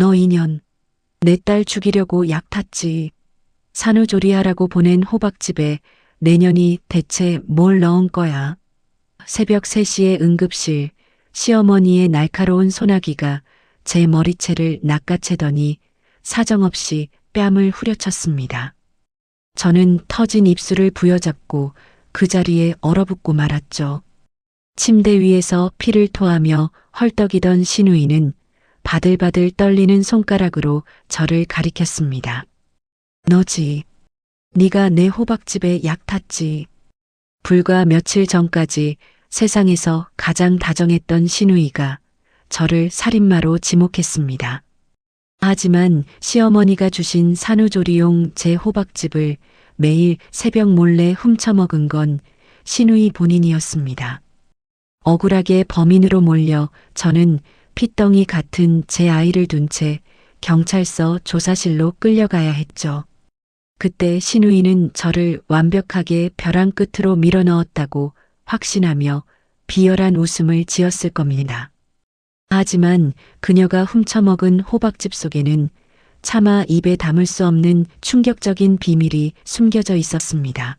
너 인연. 내 딸 죽이려고 약 탔지. 산후조리하라고 보낸 호박즙에 내년이 대체 뭘 넣은 거야. 새벽 3시에 응급실, 시어머니의 날카로운 소나기가 제 머리채를 낚아채더니 사정없이 뺨을 후려쳤습니다. 저는 터진 입술을 부여잡고 그 자리에 얼어붙고 말았죠. 침대 위에서 피를 토하며 헐떡이던 시누이는 바들바들 떨리는 손가락으로 저를 가리켰습니다. 너지. 네가 내 호박즙에 약 탔지. 불과 며칠 전까지 세상에서 가장 다정했던 시누이가 저를 살인마로 지목했습니다. 하지만 시어머니가 주신 산후조리용 제 호박즙을 매일 새벽 몰래 훔쳐먹은 건 시누이 본인이었습니다. 억울하게 범인으로 몰려 저는 핏덩이 같은 제 아이를 둔 채 경찰서 조사실로 끌려가야 했죠. 그때 시누이는 저를 완벽하게 벼랑 끝으로 밀어넣었다고 확신하며 비열한 웃음을 지었을 겁니다. 하지만 그녀가 훔쳐먹은 호박즙 속에는 차마 입에 담을 수 없는 충격적인 비밀이 숨겨져 있었습니다.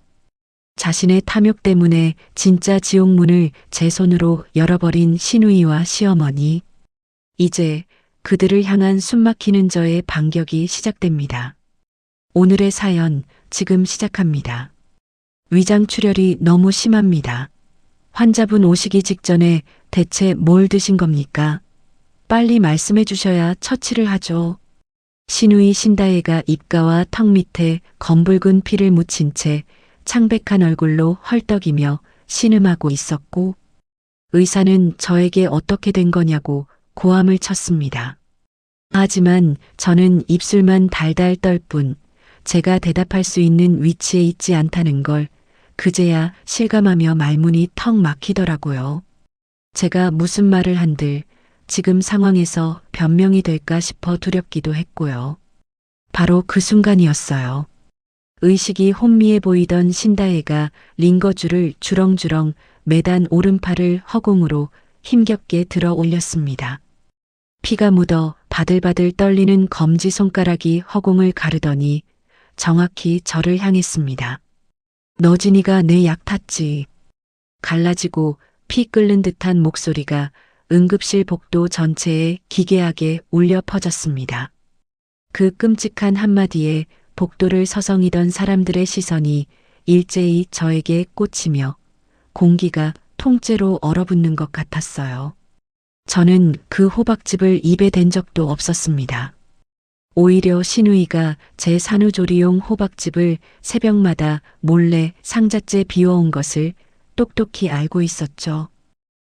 자신의 탐욕 때문에 진짜 지옥문을 제 손으로 열어버린 시누이와 시어머니. 이제 그들을 향한 숨막히는 저의 반격이 시작됩니다. 오늘의 사연 지금 시작합니다. 위장 출혈이 너무 심합니다. 환자분 오시기 직전에 대체 뭘 드신 겁니까? 빨리 말씀해 주셔야 처치를 하죠. 시누이 신다혜가 입가와 턱 밑에 검붉은 피를 묻힌 채 창백한 얼굴로 헐떡이며 신음하고 있었고, 의사는 저에게 어떻게 된 거냐고 고함을 쳤습니다. 하지만 저는 입술만 달달 떨 뿐 제가 대답할 수 있는 위치에 있지 않다는 걸 그제야 실감하며 말문이 턱 막히더라고요. 제가 무슨 말을 한들 지금 상황에서 변명이 될까 싶어 두렵기도 했고요. 바로 그 순간이었어요. 의식이 혼미해 보이던 신다혜가 링거줄을 주렁주렁 매단 오른팔을 허공으로 힘겹게 들어 올렸습니다. 피가 묻어 바들바들 떨리는 검지 손가락이 허공을 가르더니 정확히 저를 향했습니다. 너진이가 내 약 탔지. 갈라지고 피 끓는 듯한 목소리가 응급실 복도 전체에 기괴하게 울려 퍼졌습니다. 그 끔찍한 한마디에 복도를 서성이던 사람들의 시선이 일제히 저에게 꽂히며 공기가 통째로 얼어붙는 것 같았어요. 저는 그 호박즙을 입에 댄 적도 없었습니다. 오히려 시누이가 제 산후조리용 호박즙을 새벽마다 몰래 상자째 비워온 것을 똑똑히 알고 있었죠.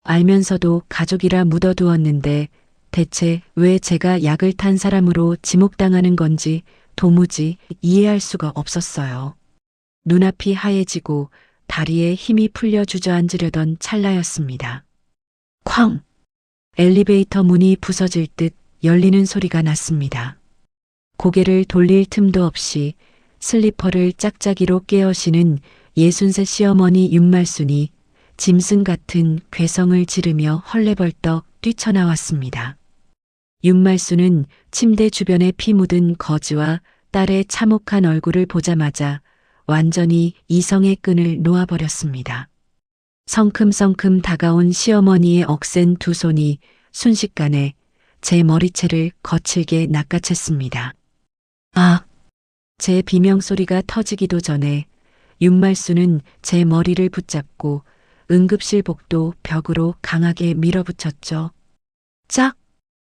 알면서도 가족이라 묻어두었는데 대체 왜 제가 약을 탄 사람으로 지목당하는 건지 도무지 이해할 수가 없었어요. 눈앞이 하얘지고 다리에 힘이 풀려 주저앉으려던 찰나였습니다. 쾅! 엘리베이터 문이 부서질 듯 열리는 소리가 났습니다. 고개를 돌릴 틈도 없이 슬리퍼를 짝짝이로 깨어시는 63 시어머니 윤말순이 짐승 같은 괴성을 지르며 헐레벌떡 뛰쳐나왔습니다. 윤말순은 침대 주변에 피 묻은 거즈와 딸의 참혹한 얼굴을 보자마자 완전히 이성의 끈을 놓아버렸습니다. 성큼성큼 다가온 시어머니의 억센 두 손이 순식간에 제 머리채를 거칠게 낚아챘습니다. 아! 제 비명소리가 터지기도 전에 윤말순은 제 머리를 붙잡고 응급실 복도 벽으로 강하게 밀어붙였죠. 짝!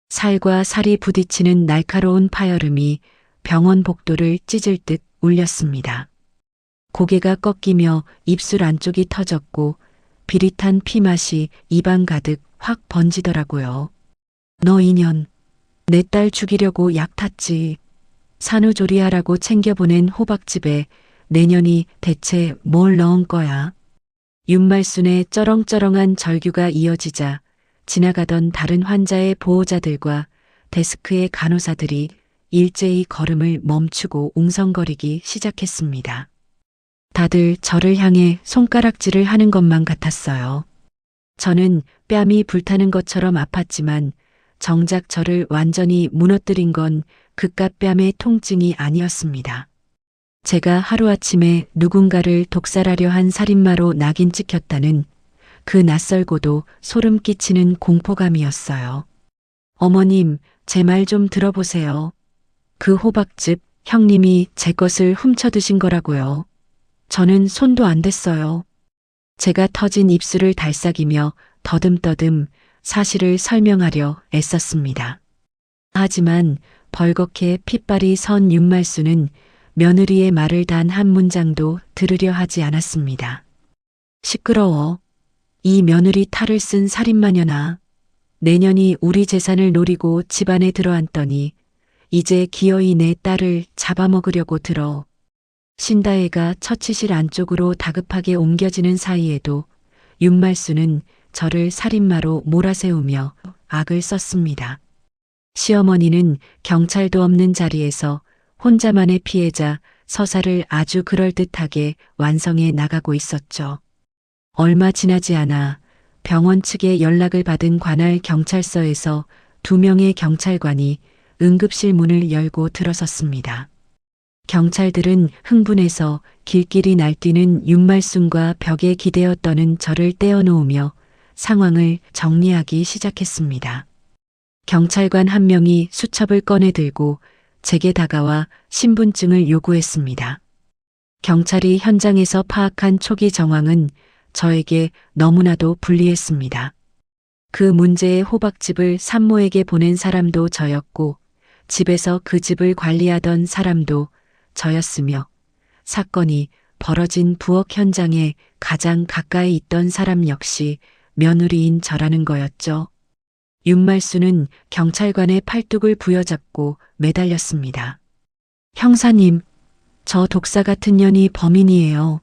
살과 살이 부딪히는 날카로운 파열음이 병원 복도를 찢을 듯 울렸습니다. 고개가 꺾이며 입술 안쪽이 터졌고 비릿한 피맛이 입안 가득 확 번지더라고요. 너 인연. 내 딸 죽이려고 약 탔지. 산후조리하라고 챙겨보낸 호박즙에 내년이 대체 뭘 넣은 거야. 윤말순의 쩌렁쩌렁한 절규가 이어지자 지나가던 다른 환자의 보호자들과 데스크의 간호사들이 일제히 걸음을 멈추고 웅성거리기 시작했습니다. 다들 저를 향해 손가락질을 하는 것만 같았어요. 저는 뺨이 불타는 것처럼 아팠지만 정작 저를 완전히 무너뜨린 건 그깟 뺨의 통증이 아니었습니다. 제가 하루아침에 누군가를 독살하려 한 살인마로 낙인 찍혔다는 그 낯설고도 소름 끼치는 공포감이었어요. 어머님, 제 말 좀 들어보세요. 그 호박즙 형님이 제 것을 훔쳐 드신 거라고요. 저는 손도 안 댔어요. 제가 터진 입술을 달싹이며 더듬더듬 사실을 설명하려 애썼습니다. 하지만 벌겋게 핏발이 선 윤말수는 며느리의 말을 단 한 문장도 들으려 하지 않았습니다. 시끄러워. 이 며느리 탈을 쓴 살인마녀나. 내년이 우리 재산을 노리고 집안에 들어앉더니 이제 기어이 내 딸을 잡아먹으려고 들어. 신다혜가 처치실 안쪽으로 다급하게 옮겨지는 사이에도 윤말수는 저를 살인마로 몰아세우며 악을 썼습니다. 시어머니는 경찰도 없는 자리에서 혼자만의 피해자 서사를 아주 그럴듯하게 완성해 나가고 있었죠. 얼마 지나지 않아 병원 측에 연락을 받은 관할 경찰서에서 2명의 경찰관이 응급실 문을 열고 들어섰습니다. 경찰들은 흥분해서 길길이 날뛰는 윤말순과 벽에 기대어 떠는 저를 떼어놓으며 상황을 정리하기 시작했습니다. 경찰관 한 명이 수첩을 꺼내 들고 제게 다가와 신분증을 요구했습니다. 경찰이 현장에서 파악한 초기 정황은 저에게 너무나도 불리했습니다. 그 문제의 호박집을 산모에게 보낸 사람도 저였고 집에서 그 집을 관리하던 사람도 저였으며 사건이 벌어진 부엌 현장에 가장 가까이 있던 사람 역시 며느리인 저라는 거였죠. 윤말수는 경찰관의 팔뚝을 부여잡고 매달렸습니다. 형사님, 저 독사 같은 년이 범인이에요.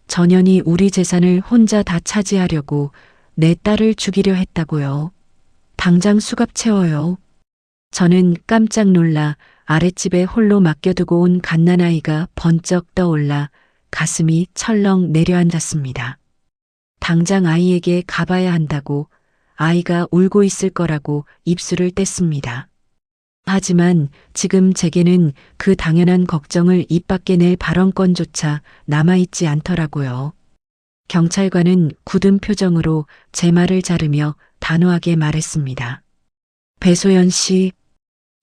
저 년이 우리 재산을 혼자 다 차지하려고 내 딸을 죽이려 했다고요. 당장 수갑 채워요. 저는 깜짝 놀라 아랫집에 홀로 맡겨두고 온 갓난아이가 번쩍 떠올라 가슴이 철렁 내려앉았습니다. 당장 아이에게 가봐야 한다고 아이가 울고 있을 거라고 입술을 뗐습니다. 하지만 지금 제게는 그 당연한 걱정을 입 밖에 낼 발언권조차 남아있지 않더라고요. 경찰관은 굳은 표정으로 제 말을 자르며 단호하게 말했습니다. 배소연 씨,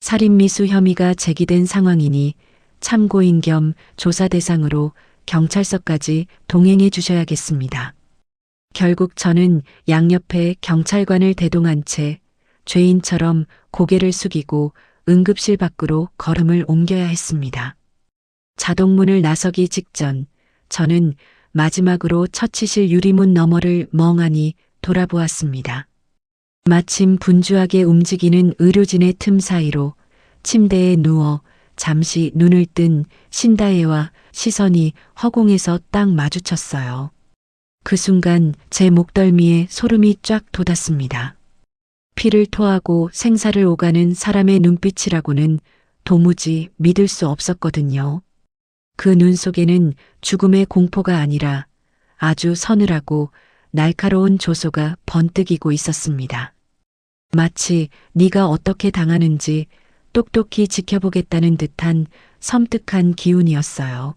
살인미수 혐의가 제기된 상황이니 참고인 겸 조사 대상으로 경찰서까지 동행해 주셔야겠습니다. 결국 저는 양옆에 경찰관을 대동한 채 죄인처럼 고개를 숙이고 응급실 밖으로 걸음을 옮겨야 했습니다. 자동문을 나서기 직전 저는 마지막으로 처치실 유리문 너머를 멍하니 돌아보았습니다. 마침 분주하게 움직이는 의료진의 틈 사이로 침대에 누워 잠시 눈을 뜬 신다혜와 시선이 허공에서 딱 마주쳤어요. 그 순간 제 목덜미에 소름이 쫙 돋았습니다. 피를 토하고 생사를 오가는 사람의 눈빛이라고는 도무지 믿을 수 없었거든요. 그 눈 속에는 죽음의 공포가 아니라 아주 서늘하고 날카로운 조소가 번뜩이고 있었습니다. 마치 네가 어떻게 당하는지 똑똑히 지켜보겠다는 듯한 섬뜩한 기운이었어요.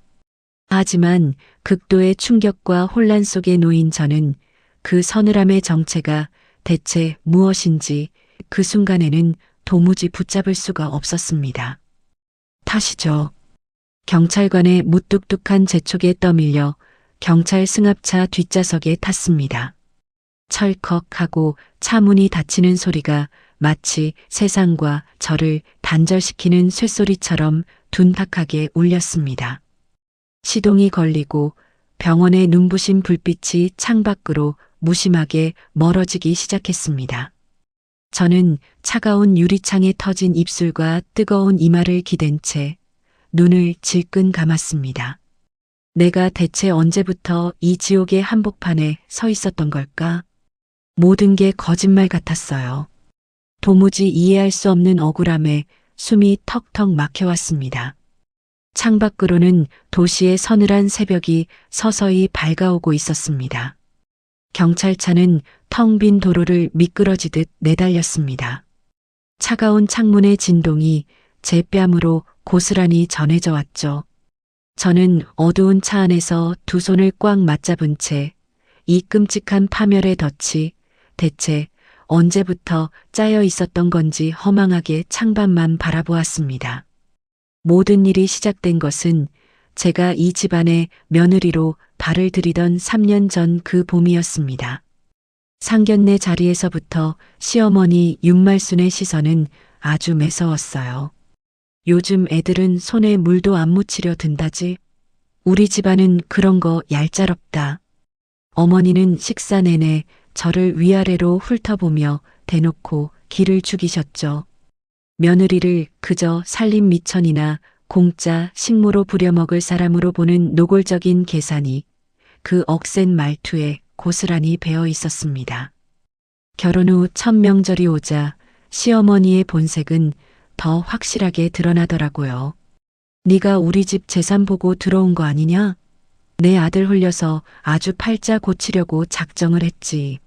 하지만 극도의 충격과 혼란 속에 놓인 저는 그 서늘함의 정체가 대체 무엇인지 그 순간에는 도무지 붙잡을 수가 없었습니다. 타시죠. 경찰관의 무뚝뚝한 재촉에 떠밀려 경찰 승합차 뒷좌석에 탔습니다. 철컥하고 차문이 닫히는 소리가 마치 세상과 저를 단절시키는 쇳소리처럼 둔탁하게 울렸습니다. 시동이 걸리고 병원의 눈부신 불빛이 창밖으로 무심하게 멀어지기 시작했습니다. 저는 차가운 유리창에 터진 입술과 뜨거운 이마를 기댄 채 눈을 질끈 감았습니다. 내가 대체 언제부터 이 지옥의 한복판에 서 있었던 걸까? 모든 게 거짓말 같았어요. 도무지 이해할 수 없는 억울함에 숨이 턱턱 막혀왔습니다. 창밖으로는 도시의 서늘한 새벽이 서서히 밝아오고 있었습니다. 경찰차는 텅 빈 도로를 미끄러지듯 내달렸습니다. 차가운 창문의 진동이 제 뺨으로 고스란히 전해져 왔죠. 저는 어두운 차 안에서 두 손을 꽉 맞잡은 채 이 끔찍한 파멸의 덫이 대체 언제부터 짜여 있었던 건지 허망하게 창밖만 바라보았습니다. 모든 일이 시작된 것은 제가 이 집안의 며느리로 발을 들이던 3년 전 그 봄이었습니다. 상견례 자리에서부터 시어머니 윤말순의 시선은 아주 매서웠어요. 요즘 애들은 손에 물도 안 묻히려 든다지. 우리 집안은 그런 거 얄짤없다. 어머니는 식사 내내 저를 위아래로 훑어보며 대놓고 기를 죽이셨죠. 며느리를 그저 살림 미천이나 공짜 식모로 부려먹을 사람으로 보는 노골적인 계산이 그 억센 말투에 고스란히 배어 있었습니다. 결혼 후 첫 명절이 오자 시어머니의 본색은 더 확실하게 드러나더라고요. 네가 우리 집 재산 보고 들어온 거 아니냐? 내 아들 홀려서 아주 팔자 고치려고 작정을 했지.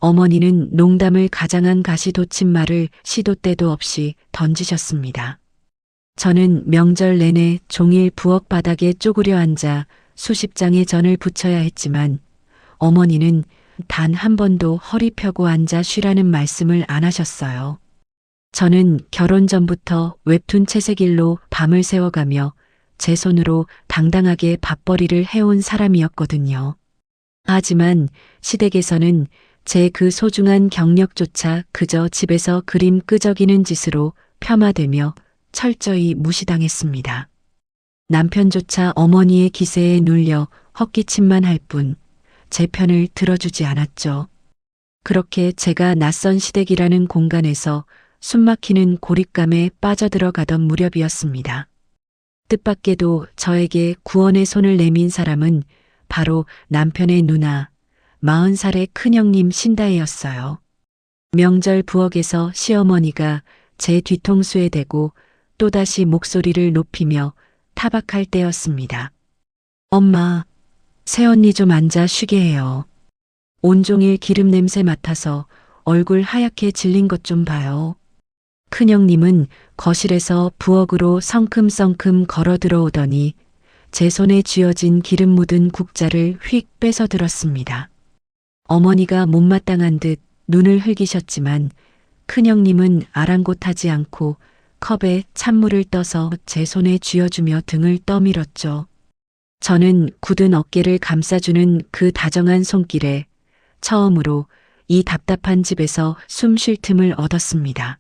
어머니는 농담을 가장한 가시돋친 말을 시도 때도 없이 던지셨습니다. 저는 명절 내내 종일 부엌 바닥에 쪼그려 앉아 수십 장의 전을 부쳐야 했지만 어머니는 단 한 번도 허리 펴고 앉아 쉬라는 말씀을 안 하셨어요. 저는 결혼 전부터 웹툰 채색일로 밤을 새워가며 제 손으로 당당하게 밥벌이를 해온 사람이었거든요. 하지만 시댁에서는 제 그 소중한 경력조차 그저 집에서 그림 끄적이는 짓으로 폄하되며 철저히 무시당했습니다. 남편조차 어머니의 기세에 눌려 헛기침만 할 뿐 제 편을 들어주지 않았죠. 그렇게 제가 낯선 시댁이라는 공간에서 숨막히는 고립감에 빠져들어가던 무렵이었습니다. 뜻밖에도 저에게 구원의 손을 내민 사람은 바로 남편의 누나, 40살의 큰형님 신다혜였어요. 명절 부엌에서 시어머니가 제 뒤통수에 대고 또다시 목소리를 높이며 타박할 때였습니다. 엄마, 새언니 좀 앉아 쉬게 해요. 온종일 기름 냄새 맡아서 얼굴 하얗게 질린 것 좀 봐요. 큰형님은 거실에서 부엌으로 성큼성큼 걸어 들어오더니 제 손에 쥐어진 기름 묻은 국자를 휙 뺏어 들었습니다. 어머니가 못마땅한 듯 눈을 흘기셨지만 큰형님은 아랑곳하지 않고 컵에 찬물을 떠서 제 손에 쥐어주며 등을 떠밀었죠. 저는 굳은 어깨를 감싸주는 그 다정한 손길에 처음으로 이 답답한 집에서 숨 쉴 틈을 얻었습니다.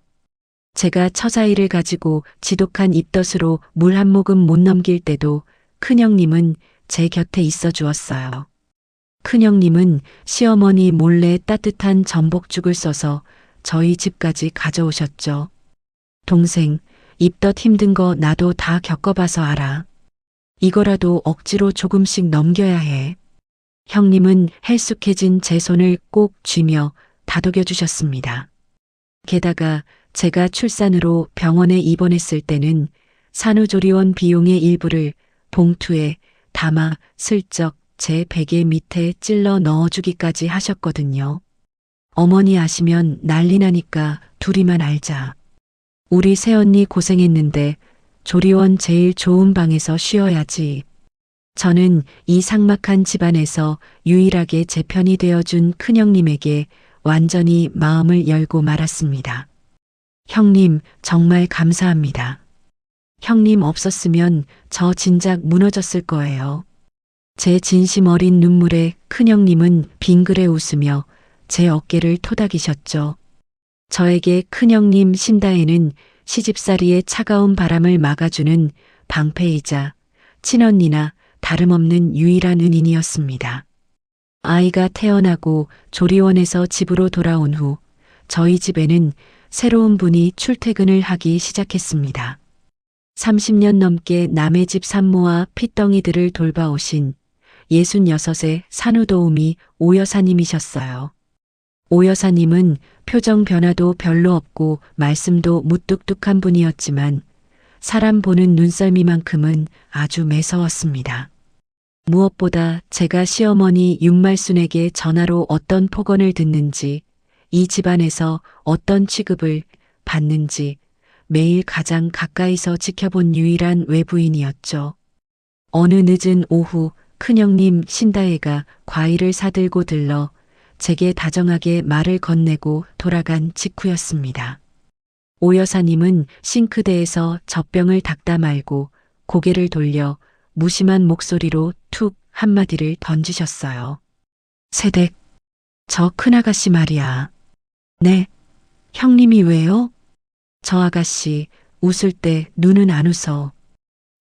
제가 처자일을 가지고 지독한 입덧으로 물 한 모금 못 넘길 때도 큰형님은 제 곁에 있어 주었어요. 큰형님은 시어머니 몰래 따뜻한 전복죽을 써서 저희 집까지 가져오셨죠. 동생, 입덧 힘든 거 나도 다 겪어봐서 알아. 이거라도 억지로 조금씩 넘겨야 해. 형님은 헬쑥해진 제 손을 꼭 쥐며 다독여 주셨습니다. 게다가 제가 출산으로 병원에 입원했을 때는 산후조리원 비용의 일부를 봉투에 담아 슬쩍 제 베개 밑에 찔러 넣어주기까지 하셨거든요. 어머니 아시면 난리 나니까 둘이만 알자. 우리 새언니 고생했는데 조리원 제일 좋은 방에서 쉬어야지. 저는 이 삭막한 집안에서 유일하게 제 편이 되어준 큰형님에게 완전히 마음을 열고 말았습니다. 형님, 정말 감사합니다. 형님 없었으면 저 진작 무너졌을 거예요. 제 진심 어린 눈물에 큰형님은 빙그레 웃으며 제 어깨를 토닥이셨죠. 저에게 큰형님 신다혜는 시집살이의 차가운 바람을 막아주는 방패이자 친언니나 다름없는 유일한 은인이었습니다. 아이가 태어나고 조리원에서 집으로 돌아온 후 저희 집에는 새로운 분이 출퇴근을 하기 시작했습니다. 30년 넘게 남의 집 산모와 핏덩이들을 돌봐오신 66의 산후도우미 오 여사님이셨어요. 오 여사님은 표정 변화도 별로 없고 말씀도 무뚝뚝한 분이었지만 사람 보는 눈썰미만큼은 아주 매서웠습니다. 무엇보다 제가 시어머니 윤말순에게 전화로 어떤 폭언을 듣는지, 이 집안에서 어떤 취급을 받는지 매일 가장 가까이서 지켜본 유일한 외부인이었죠. 어느 늦은 오후 큰형님 신다혜가 과일을 사들고 들러 제게 다정하게 말을 건네고 돌아간 직후였습니다. 오 여사님은 싱크대에서 젖병을 닦다 말고 고개를 돌려 무심한 목소리로 툭 한마디를 던지셨어요. 세댁, 저 큰아가씨 말이야. 네, 형님이 왜요? 저 아가씨 웃을 때 눈은 안 웃어.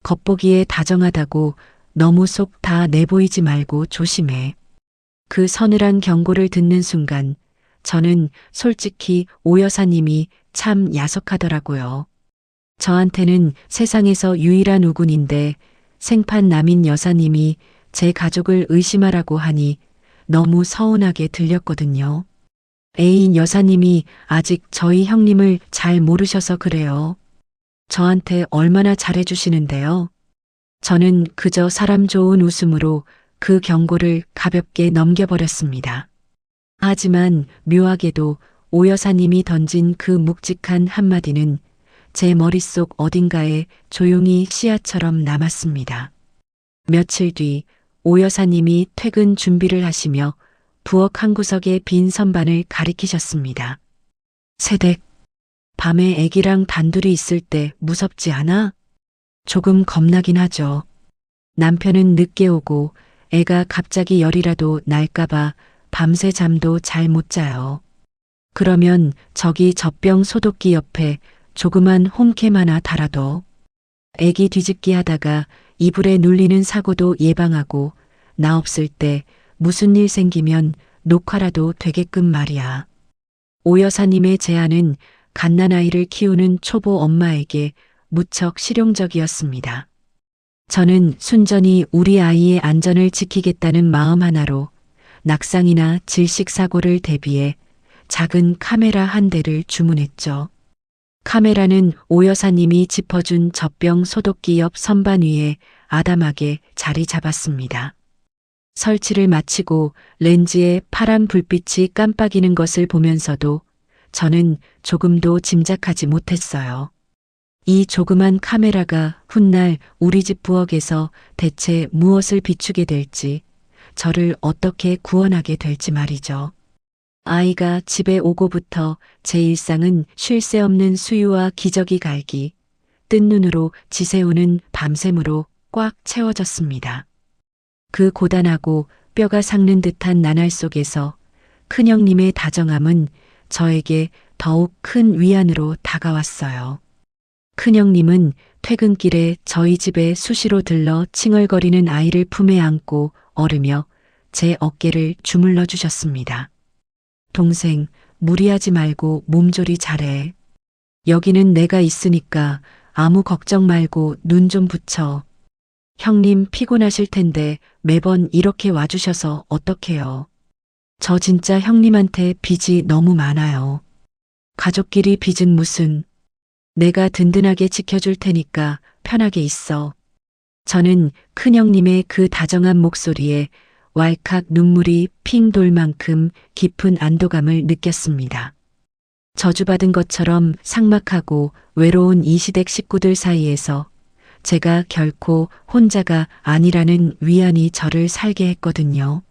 겉보기에 다정하다고 너무 속 다 내보이지 말고 조심해. 그 서늘한 경고를 듣는 순간 저는 솔직히 오 여사님이 참 야속하더라고요. 저한테는 세상에서 유일한 우군인데 생판 남인 여사님이 제 가족을 의심하라고 하니 너무 서운하게 들렸거든요. 애인 여사님이 아직 저희 형님을 잘 모르셔서 그래요. 저한테 얼마나 잘해주시는데요. 저는 그저 사람 좋은 웃음으로 그 경고를 가볍게 넘겨버렸습니다. 하지만 묘하게도 오 여사님이 던진 그 묵직한 한마디는 제 머릿속 어딘가에 조용히 씨앗처럼 남았습니다. 며칠 뒤 오 여사님이 퇴근 준비를 하시며 부엌 한 구석의 빈 선반을 가리키셨습니다. 세댁, 밤에 애기랑 단둘이 있을 때 무섭지 않아? 조금 겁나긴 하죠. 남편은 늦게 오고 애가 갑자기 열이라도 날까봐 밤새 잠도 잘 못 자요. 그러면 저기 젖병 소독기 옆에 조그만 홈캠 하나 달아둬. 애기 뒤집기 하다가 이불에 눌리는 사고도 예방하고 나 없을 때 무슨 일 생기면 녹화라도 되게끔 말이야. 오 여사님의 제안은 갓난아이를 키우는 초보 엄마에게 무척 실용적이었습니다. 저는 순전히 우리 아이의 안전을 지키겠다는 마음 하나로 낙상이나 질식 사고를 대비해 작은 카메라 한 대를 주문했죠. 카메라는 오 여사님이 짚어준 젖병 소독기 옆 선반 위에 아담하게 자리 잡았습니다. 설치를 마치고 렌즈에 파란 불빛이 깜빡이는 것을 보면서도 저는 조금도 짐작하지 못했어요. 이 조그만 카메라가 훗날 우리 집 부엌에서 대체 무엇을 비추게 될지, 저를 어떻게 구원하게 될지 말이죠. 아이가 집에 오고부터 제 일상은 쉴 새 없는 수유와 기저귀 갈기, 뜬 눈으로 지새우는 밤샘으로 꽉 채워졌습니다. 그 고단하고 뼈가 삭는 듯한 나날 속에서 큰형님의 다정함은 저에게 더욱 큰 위안으로 다가왔어요. 큰형님은 퇴근길에 저희 집에 수시로 들러 칭얼거리는 아이를 품에 안고 얼으며 제 어깨를 주물러 주셨습니다. 동생, 무리하지 말고 몸조리 잘해. 여기는 내가 있으니까 아무 걱정 말고 눈 좀 붙여. 형님 피곤하실 텐데 매번 이렇게 와주셔서 어떡해요. 저 진짜 형님한테 빚이 너무 많아요. 가족끼리 빚은 무슨. 내가 든든하게 지켜줄 테니까 편하게 있어. 저는 큰형님의 그 다정한 목소리에 왈칵 눈물이 핑 돌 만큼 깊은 안도감을 느꼈습니다. 저주받은 것처럼 삭막하고 외로운 이 시댁 식구들 사이에서 제가 결코 혼자가 아니라는 위안이 저를 살게 했거든요.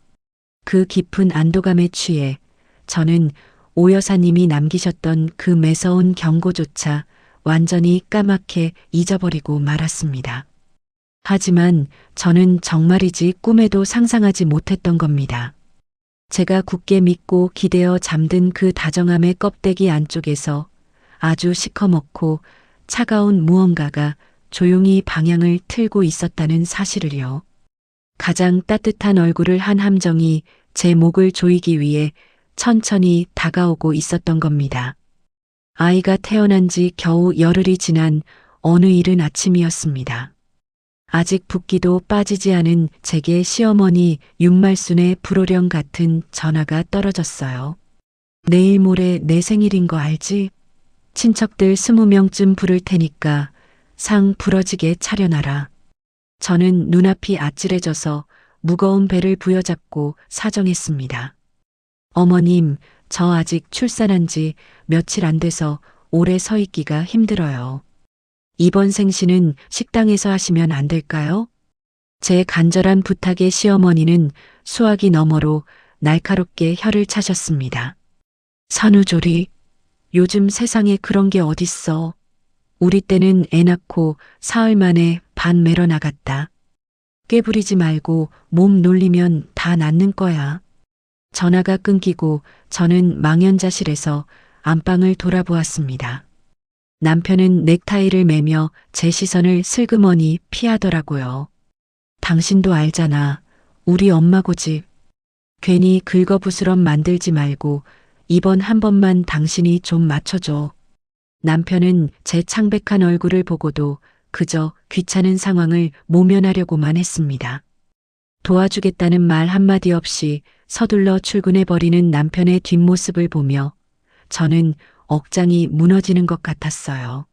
그 깊은 안도감에 취해 저는 오 여사님이 남기셨던 그 매서운 경고조차 완전히 까맣게 잊어버리고 말았습니다. 하지만 저는 정말이지 꿈에도 상상하지 못했던 겁니다. 제가 굳게 믿고 기대어 잠든 그 다정함의 껍데기 안쪽에서 아주 시커멓고 차가운 무언가가 조용히 방향을 틀고 있었다는 사실을요. 가장 따뜻한 얼굴을 한 함정이 제 목을 조이기 위해 천천히 다가오고 있었던 겁니다. 아이가 태어난 지 겨우 열흘이 지난 어느 이른 아침이었습니다. 아직 붓기도 빠지지 않은 제게 시어머니 윤말순의 불호령 같은 전화가 떨어졌어요. 내일 모레 내 생일인 거 알지? 친척들 20명쯤 부를 테니까 상 부러지게 차려놔라. 저는 눈앞이 아찔해져서 무거운 배를 부여잡고 사정했습니다. 어머님, 저 아직 출산한 지 며칠 안 돼서 오래 서 있기가 힘들어요. 이번 생신은 식당에서 하시면 안 될까요? 제 간절한 부탁에 시어머니는 수화기 너머로 날카롭게 혀를 차셨습니다. 산후조리, 요즘 세상에 그런 게 어딨어. 우리 때는 애 낳고 사흘 만에 반 매러 나갔다. 꾀부리지 말고 몸 놀리면 다 낫는 거야. 전화가 끊기고 저는 망연자실해서 안방을 돌아보았습니다. 남편은 넥타이를 매며 제 시선을 슬그머니 피하더라고요. 당신도 알잖아. 우리 엄마 고집. 괜히 긁어부스럼 만들지 말고 이번 한 번만 당신이 좀 맞춰줘. 남편은 제 창백한 얼굴을 보고도 그저 귀찮은 상황을 모면하려고만 했습니다. 도와주겠다는 말 한마디 없이 서둘러 출근해버리는 남편의 뒷모습을 보며 저는 억장이 무너지는 것 같았어요.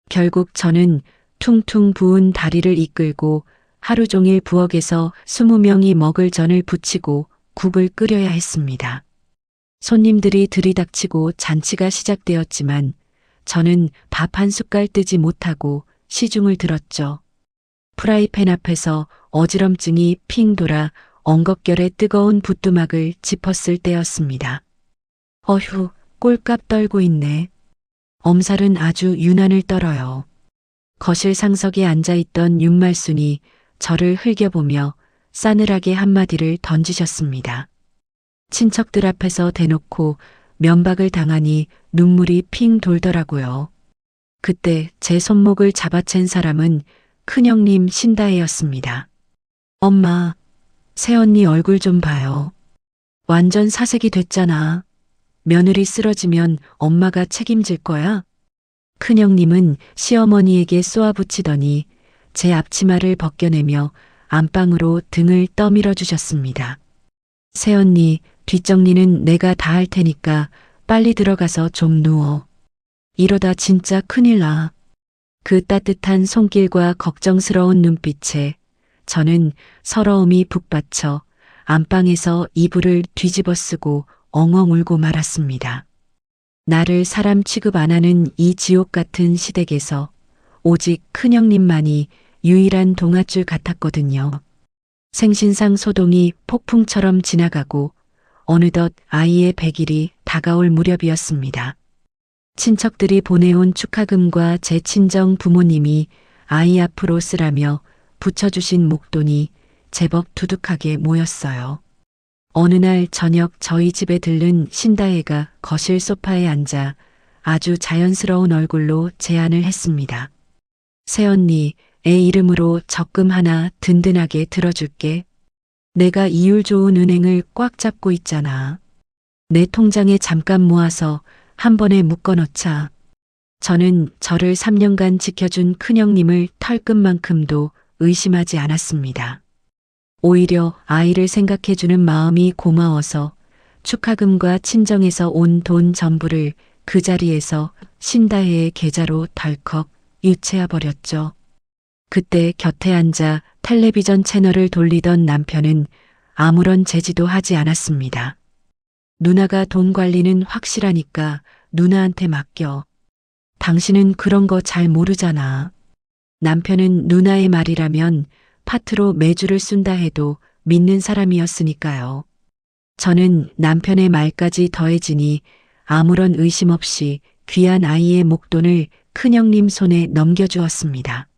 결국 저는 퉁퉁 부은 다리를 이끌고 하루 종일 부엌에서 20명이 먹을 전을 부치고 국을 끓여야 했습니다. 손님들이 들이닥치고 잔치가 시작되었지만 저는 밥 한 숟갈 뜨지 못하고 시중을 들었죠. 프라이팬 앞에서 어지럼증이 핑 돌아 엉겁결에 뜨거운 부뚜막을 짚었을 때였습니다. 어휴, 꼴값 떨고 있네. 엄살은 아주 유난을 떨어요. 거실 상석에 앉아있던 윤말순이 저를 흘겨보며 싸늘하게 한마디를 던지셨습니다. 친척들 앞에서 대놓고 면박을 당하니 눈물이 핑 돌더라고요. 그때 제 손목을 잡아챈 사람은 큰형님 신다혜였습니다. 엄마, 새언니 얼굴 좀 봐요. 완전 사색이 됐잖아. 며느리 쓰러지면 엄마가 책임질 거야? 큰형님은 시어머니에게 쏘아붙이더니 제 앞치마를 벗겨내며 안방으로 등을 떠밀어 주셨습니다. 새언니, 뒷정리는 내가 다 할 테니까 빨리 들어가서 좀 누워. 이러다 진짜 큰일 나. 그 따뜻한 손길과 걱정스러운 눈빛에 저는 서러움이 북받쳐 안방에서 이불을 뒤집어 쓰고 엉엉 울고 말았습니다. 나를 사람 취급 안 하는 이 지옥 같은 시댁에서 오직 큰형님만이 유일한 동아줄 같았거든요. 생신상 소동이 폭풍처럼 지나가고 어느덧 아이의 100일이 다가올 무렵이었습니다. 친척들이 보내온 축하금과 제 친정 부모님이 아이 앞으로 쓰라며 붙여주신 목돈이 제법 두둑하게 모였어요. 어느 날 저녁 저희 집에 들른 신다혜가 거실 소파에 앉아 아주 자연스러운 얼굴로 제안을 했습니다. 새언니, 애 이름으로 적금 하나 든든하게 들어줄게. 내가 이율 좋은 은행을 꽉 잡고 있잖아. 내 통장에 잠깐 모아서 한 번에 묶어놓자. 저는 저를 3년간 지켜준 큰형님을 털끝만큼도 의심하지 않았습니다. 오히려 아이를 생각해주는 마음이 고마워서 축하금과 친정에서 온 돈 전부를 그 자리에서 신다혜의 계좌로 덜컥 유치해 버렸죠. 그때 곁에 앉아 텔레비전 채널을 돌리던 남편은 아무런 제지도 하지 않았습니다. 누나가 돈 관리는 확실하니까 누나한테 맡겨. 당신은 그런 거 잘 모르잖아. 남편은 누나의 말이라면 파트로 매주를 쓴다 해도 믿는 사람이었으니까요. 저는 남편의 말까지 더해지니 아무런 의심 없이 귀한 아이의 목돈을 큰형님 손에 넘겨주었습니다.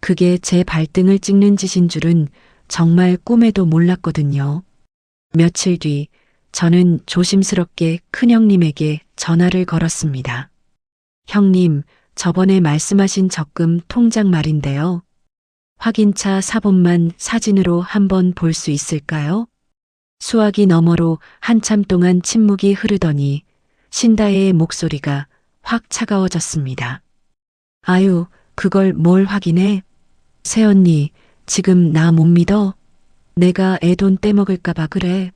그게 제 발등을 찍는 짓인 줄은 정말 꿈에도 몰랐거든요. 며칠 뒤 저는 조심스럽게 큰형님에게 전화를 걸었습니다. 형님, 저번에 말씀하신 적금 통장 말인데요. 확인차 사본만 사진으로 한번 볼 수 있을까요? 수화기 너머로 한참 동안 침묵이 흐르더니 신다혜의 목소리가 확 차가워졌습니다. 아유, 그걸 뭘 확인해? 새언니, 지금 나 못 믿어? 내가 애 돈 떼먹을까봐 그래.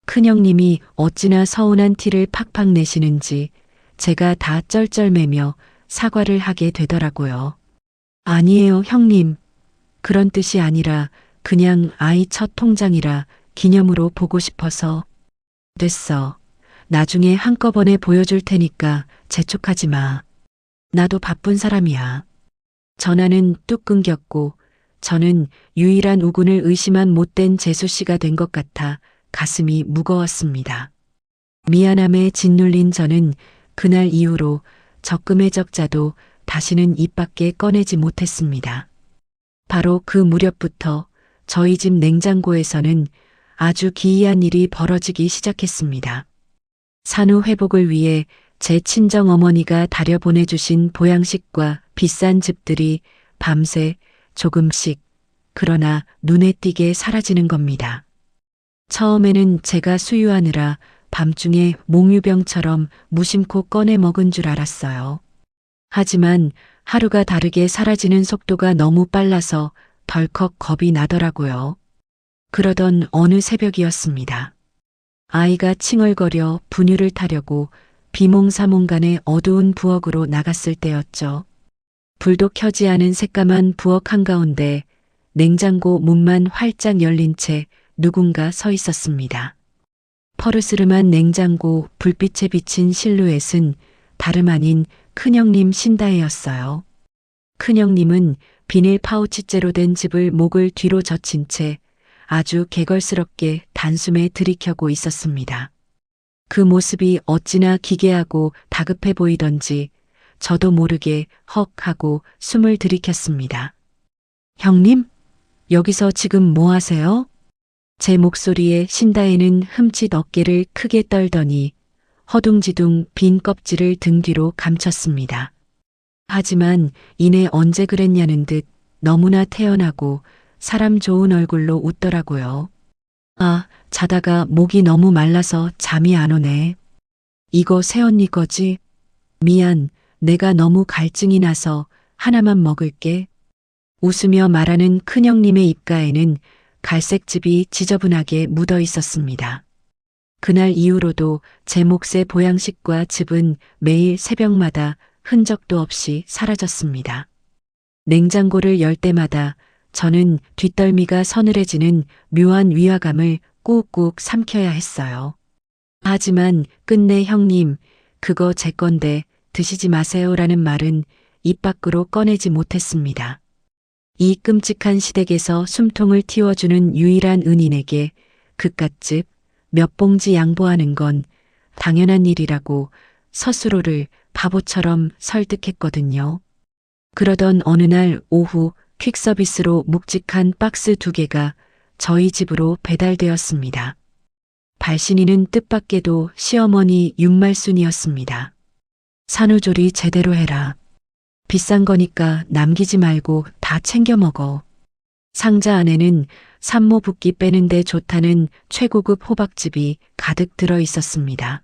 큰형님이 어찌나 서운한 티를 팍팍 내시는지 제가 다 쩔쩔매며 사과를 하게 되더라고요. 아니에요, 형님. 그런 뜻이 아니라 그냥 아이 첫 통장이라 기념으로 보고 싶어서. 됐어. 나중에 한꺼번에 보여줄 테니까 재촉하지 마. 나도 바쁜 사람이야. 전화는 뚝 끊겼고 저는 유일한 우군을 의심한 못된 재수 씨가 된 것 같아 가슴이 무거웠습니다. 미안함에 짓눌린 저는 그날 이후로 적금의 적자도 다시는 입 밖에 꺼내지 못했습니다. 바로 그 무렵부터 저희 집 냉장고에서는 아주 기이한 일이 벌어지기 시작했습니다. 산후 회복을 위해 제 친정 어머니가 다려 보내주신 보양식과 비싼 즙들이 밤새 조금씩 그러나 눈에 띄게 사라지는 겁니다. 처음에는 제가 수유하느라 밤중에 몽유병처럼 무심코 꺼내 먹은 줄 알았어요. 하지만 하루가 다르게 사라지는 속도가 너무 빨라서 덜컥 겁이 나더라고요. 그러던 어느 새벽이었습니다. 아이가 칭얼거려 분유를 타려고 비몽사몽간의 어두운 부엌으로 나갔을 때였죠. 불도 켜지 않은 새까만 부엌 한가운데 냉장고 문만 활짝 열린 채 누군가 서 있었습니다. 퍼르스름한 냉장고 불빛에 비친 실루엣은 다름 아닌 큰형님 신다혜였어요. 큰형님은 비닐 파우치째로 된 즙을 목을 뒤로 젖힌 채 아주 개걸스럽게 단숨에 들이켜고 있었습니다. 그 모습이 어찌나 기괴하고 다급해 보이던지 저도 모르게 헉 하고 숨을 들이켰습니다. 형님? 여기서 지금 뭐 하세요? 제 목소리에 신다혜는 흠칫 어깨를 크게 떨더니 허둥지둥 빈 껍질을 등 뒤로 감췄습니다. 하지만 이내 언제 그랬냐는 듯 너무나 태연하고 사람 좋은 얼굴로 웃더라고요. 아, 자다가 목이 너무 말라서 잠이 안 오네. 이거 새언니 거지? 미안, 내가 너무 갈증이 나서 하나만 먹을게. 웃으며 말하는 큰형님의 입가에는 갈색즙이 지저분하게 묻어 있었습니다. 그날 이후로도 제 몫의 보양식과 즙은 매일 새벽마다 흔적도 없이 사라졌습니다. 냉장고를 열 때마다 저는 뒷덜미가 서늘해지는 묘한 위화감을 꾹꾹 삼켜야 했어요. 하지만 끝내 형님, 그거 제 건데 드시지 마세요라는 말은 입 밖으로 꺼내지 못했습니다. 이 끔찍한 시댁에서 숨통을 틔워주는 유일한 은인에게 그깟집 몇 봉지 양보하는 건 당연한 일이라고 스스로를 바보처럼 설득했거든요. 그러던 어느 날 오후 퀵서비스로 묵직한 박스 2개가 저희 집으로 배달되었습니다. 발신인은 뜻밖에도 시어머니 윤말순이었습니다. 산후조리 제대로 해라. 비싼 거니까 남기지 말고 다 챙겨 먹어. 상자 안에는 산모 붓기 빼는데 좋다는 최고급 호박즙이 가득 들어 있었습니다.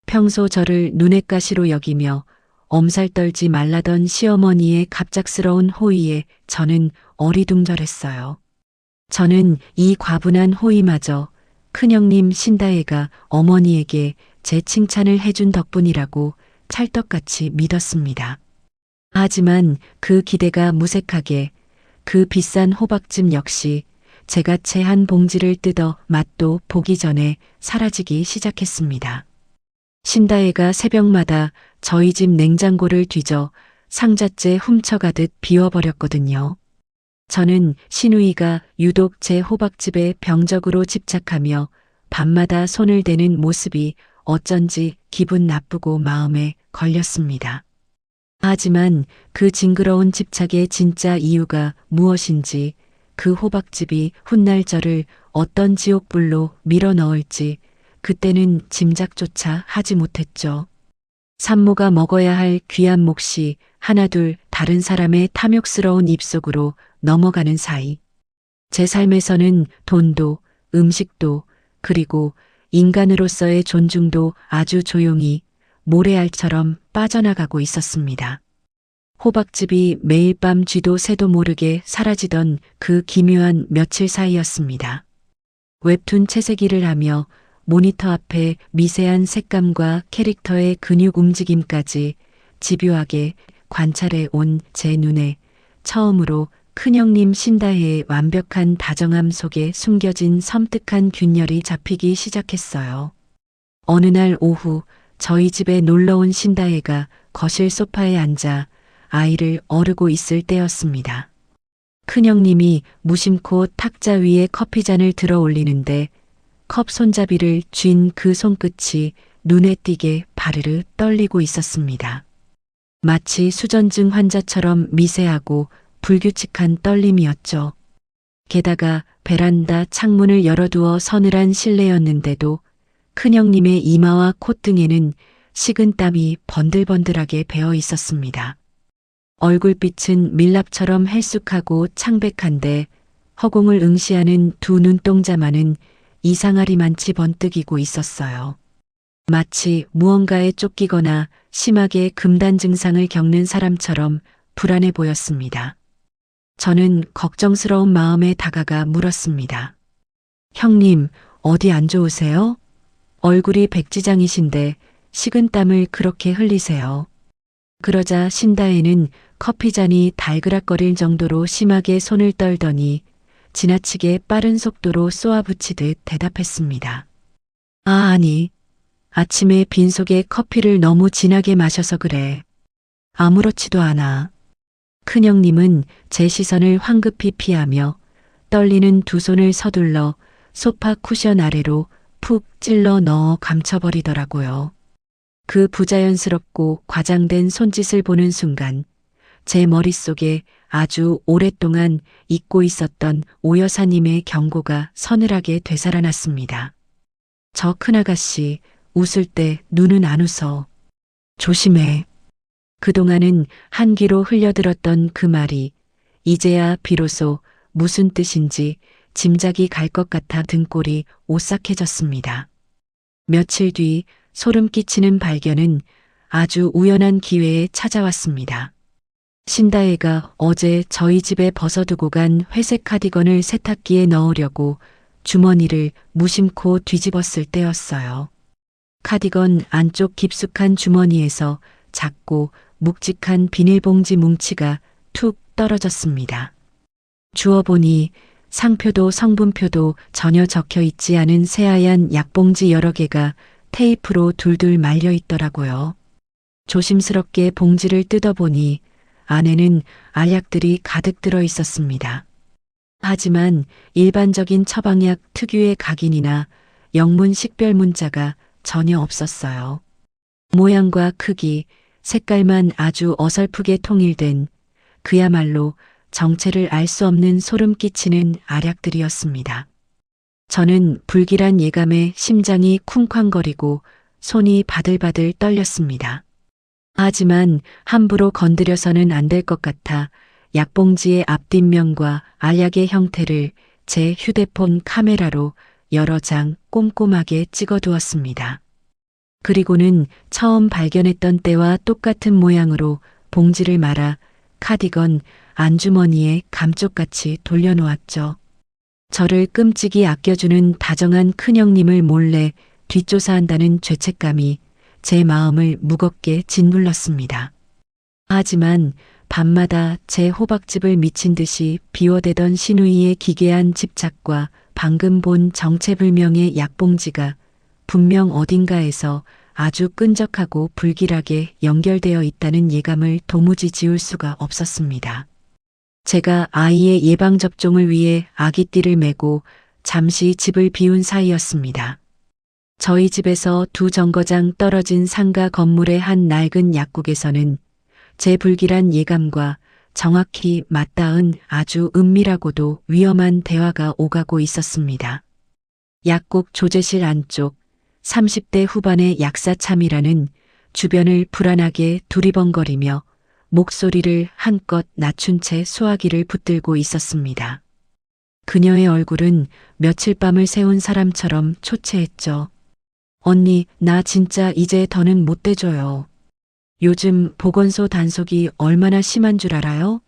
평소 저를 눈엣 가시로 여기며 엄살 떨지 말라던 시어머니의 갑작스러운 호의에 저는 어리둥절했어요. 저는 이 과분한 호의마저 큰형님 신다혜가 어머니에게 제 칭찬을 해준 덕분이라고 찰떡같이 믿었습니다. 하지만 그 기대가 무색하게 그 비싼 호박즙 역시 제가 채 한 봉지를 뜯어 맛도 보기 전에 사라지기 시작했습니다. 신다혜가 새벽마다 저희 집 냉장고를 뒤져 상자째 훔쳐가듯 비워버렸거든요. 저는 시누이가 유독 제 호박즙에 병적으로 집착하며 밤마다 손을 대는 모습이 어쩐지 기분 나쁘고 마음에 걸렸습니다. 하지만 그 징그러운 집착의 진짜 이유가 무엇인지 그 호박즙이 훗날 저를 어떤 지옥불로 밀어 넣을지 그때는 짐작조차 하지 못했죠. 산모가 먹어야 할 귀한 몫이 하나둘 다른 사람의 탐욕스러운 입속으로 넘어가는 사이 제 삶에서는 돈도 음식도 그리고 인간으로서의 존중도 아주 조용히 모래알처럼 빠져나가고 있었습니다. 호박즙이 매일 밤 쥐도 새도 모르게 사라지던 그 기묘한 며칠 사이였습니다. 웹툰 채색일을 하며 모니터 앞에 미세한 색감과 캐릭터의 근육 움직임까지 집요하게 관찰해 온 제 눈에 처음으로 큰형님 신다혜의 완벽한 다정함 속에 숨겨진 섬뜩한 균열이 잡히기 시작했어요. 어느 날 오후 저희 집에 놀러 온 신다혜가 거실 소파에 앉아 아이를 어르고 있을 때였습니다. 큰형님이 무심코 탁자 위에 커피잔을 들어 올리는데 컵 손잡이를 쥔 그 손끝이 눈에 띄게 바르르 떨리고 있었습니다. 마치 수전증 환자처럼 미세하고 불규칙한 떨림이었죠. 게다가 베란다 창문을 열어두어 서늘한 실내였는데도 큰형님의 이마와 콧등에는 식은땀이 번들번들하게 배어 있었습니다. 얼굴빛은 밀랍처럼 헬쑥하고 창백한데 허공을 응시하는 두 눈동자만은 이상하리만치 번뜩이고 있었어요. 마치 무언가에 쫓기거나 심하게 금단 증상을 겪는 사람처럼 불안해 보였습니다. 저는 걱정스러운 마음에 다가가 물었습니다. 형님, 어디 안 좋으세요? 얼굴이 백지장이신데 식은땀을 그렇게 흘리세요. 그러자 신다혜는 커피잔이 달그락거릴 정도로 심하게 손을 떨더니 지나치게 빠른 속도로 쏘아붙이듯 대답했습니다. 아니. 아침에 빈속에 커피를 너무 진하게 마셔서 그래. 아무렇지도 않아. 큰형님은 제 시선을 황급히 피하며 떨리는 두 손을 서둘러 소파 쿠션 아래로 푹 찔러 넣어 감춰버리더라고요. 그 부자연스럽고 과장된 손짓을 보는 순간 제 머릿속에 아주 오랫동안 잊고 있었던 오 여사님의 경고가 서늘하게 되살아났습니다. 저 큰아가씨, 웃을 때 눈은 안 웃어. 조심해. 그동안은 한기로 흘려들었던 그 말이 이제야 비로소 무슨 뜻인지 짐작이 갈 것 같아 등골이 오싹해졌습니다. 며칠 뒤 소름 끼치는 발견은 아주 우연한 기회에 찾아왔습니다. 신다혜가 어제 저희 집에 벗어두고 간 회색 카디건을 세탁기에 넣으려고 주머니를 무심코 뒤집었을 때였어요. 카디건 안쪽 깊숙한 주머니에서 작고 묵직한 비닐봉지 뭉치가 툭 떨어졌습니다. 주워보니 상표도 성분표도 전혀 적혀 있지 않은 새하얀 약봉지 여러 개가 테이프로 둘둘 말려 있더라고요. 조심스럽게 봉지를 뜯어보니 안에는 알약들이 가득 들어 있었습니다. 하지만 일반적인 처방약 특유의 각인이나 영문 식별 문자가 전혀 없었어요. 모양과 크기, 색깔만 아주 어설프게 통일된 그야말로 정체를 알 수 없는 소름 끼치는 알약들이었습니다. 저는 불길한 예감에 심장이 쿵쾅거리고 손이 바들바들 떨렸습니다. 하지만 함부로 건드려서는 안 될 것 같아 약봉지의 앞뒷면과 알약의 형태를 제 휴대폰 카메라로 여러 장 꼼꼼하게 찍어두었습니다. 그리고는 처음 발견했던 때와 똑같은 모양으로 봉지를 말아 카디건 안주머니에 감쪽같이 돌려놓았죠. 저를 끔찍이 아껴주는 다정한 큰형님을 몰래 뒷조사한다는 죄책감이 제 마음을 무겁게 짓눌렀습니다. 하지만 밤마다 제 호박즙을 미친 듯이 비워대던 시누이의 기괴한 집착과 방금 본 정체불명의 약봉지가 분명 어딘가에서 아주 끈적하고 불길하게 연결되어 있다는 예감을 도무지 지울 수가 없었습니다. 제가 아이의 예방접종을 위해 아기띠를 메고 잠시 집을 비운 사이였습니다. 저희 집에서 두 정거장 떨어진 상가 건물의 한 낡은 약국에서는 제 불길한 예감과 정확히 맞닿은 아주 은밀하고도 위험한 대화가 오가고 있었습니다. 약국 조제실 안쪽 30대 후반의 약사참이라는 주변을 불안하게 두리번거리며 목소리를 한껏 낮춘 채 수화기를 붙들고 있었습니다. 그녀의 얼굴은 며칠 밤을 새운 사람처럼 초췌했죠. 언니, 나 진짜 이제 더는 못 대줘요. 요즘 보건소 단속이 얼마나 심한 줄 알아요?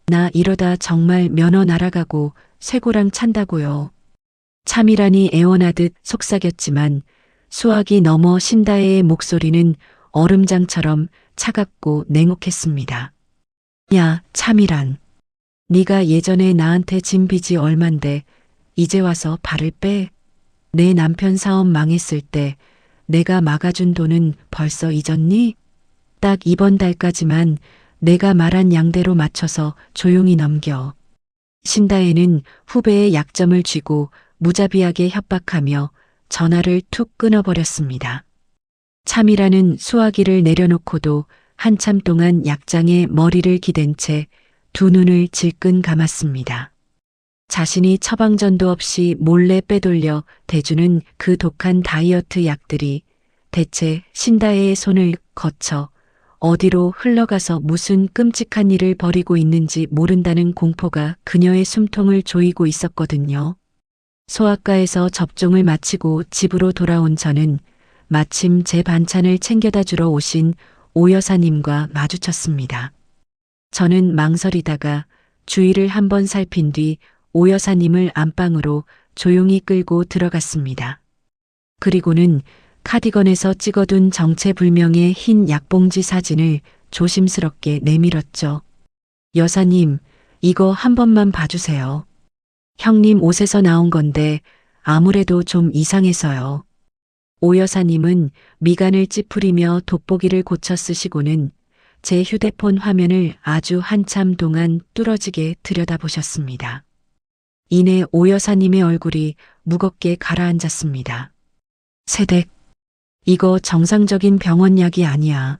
나 이러다 정말 면허 날아가고 쇠고랑 찬다고요. 참이라니 애원하듯 속삭였지만 수화기 너머 신다혜의 목소리는 얼음장처럼 차갑고 냉혹했습니다. 야, 참이란. 네가 예전에 나한테 진 빚이 얼만데 이제 와서 발을 빼. 내 남편 사업 망했을 때 내가 막아준 돈은 벌써 잊었니? 딱 이번 달까지만 내가 말한 양대로 맞춰서 조용히 넘겨. 신다혜는 후배의 약점을 쥐고 무자비하게 협박하며 전화를 툭 끊어버렸습니다. 참이라는 수화기를 내려놓고도 한참 동안 약장에 머리를 기댄 채 두 눈을 질끈 감았습니다. 자신이 처방전도 없이 몰래 빼돌려 대주는 그 독한 다이어트 약들이 대체 신다혜의 손을 거쳐 어디로 흘러가서 무슨 끔찍한 일을 벌이고 있는지 모른다는 공포가 그녀의 숨통을 조이고 있었거든요. 소아과에서 접종을 마치고 집으로 돌아온 저는 마침 제 반찬을 챙겨다 주러 오신 오 여사님과 마주쳤습니다. 저는 망설이다가 주위를 한번 살핀 뒤 오 여사님을 안방으로 조용히 끌고 들어갔습니다. 그리고는 카디건에서 찍어둔 정체불명의 흰 약봉지 사진을 조심스럽게 내밀었죠. 여사님, 이거 한 번만 봐주세요. 형님 옷에서 나온 건데 아무래도 좀 이상해서요. 오 여사님은 미간을 찌푸리며 돋보기를 고쳐 쓰시고는 제 휴대폰 화면을 아주 한참 동안 뚫어지게 들여다보셨습니다. 이내 오 여사님의 얼굴이 무겁게 가라앉았습니다. 세댁, 이거 정상적인 병원 약이 아니야.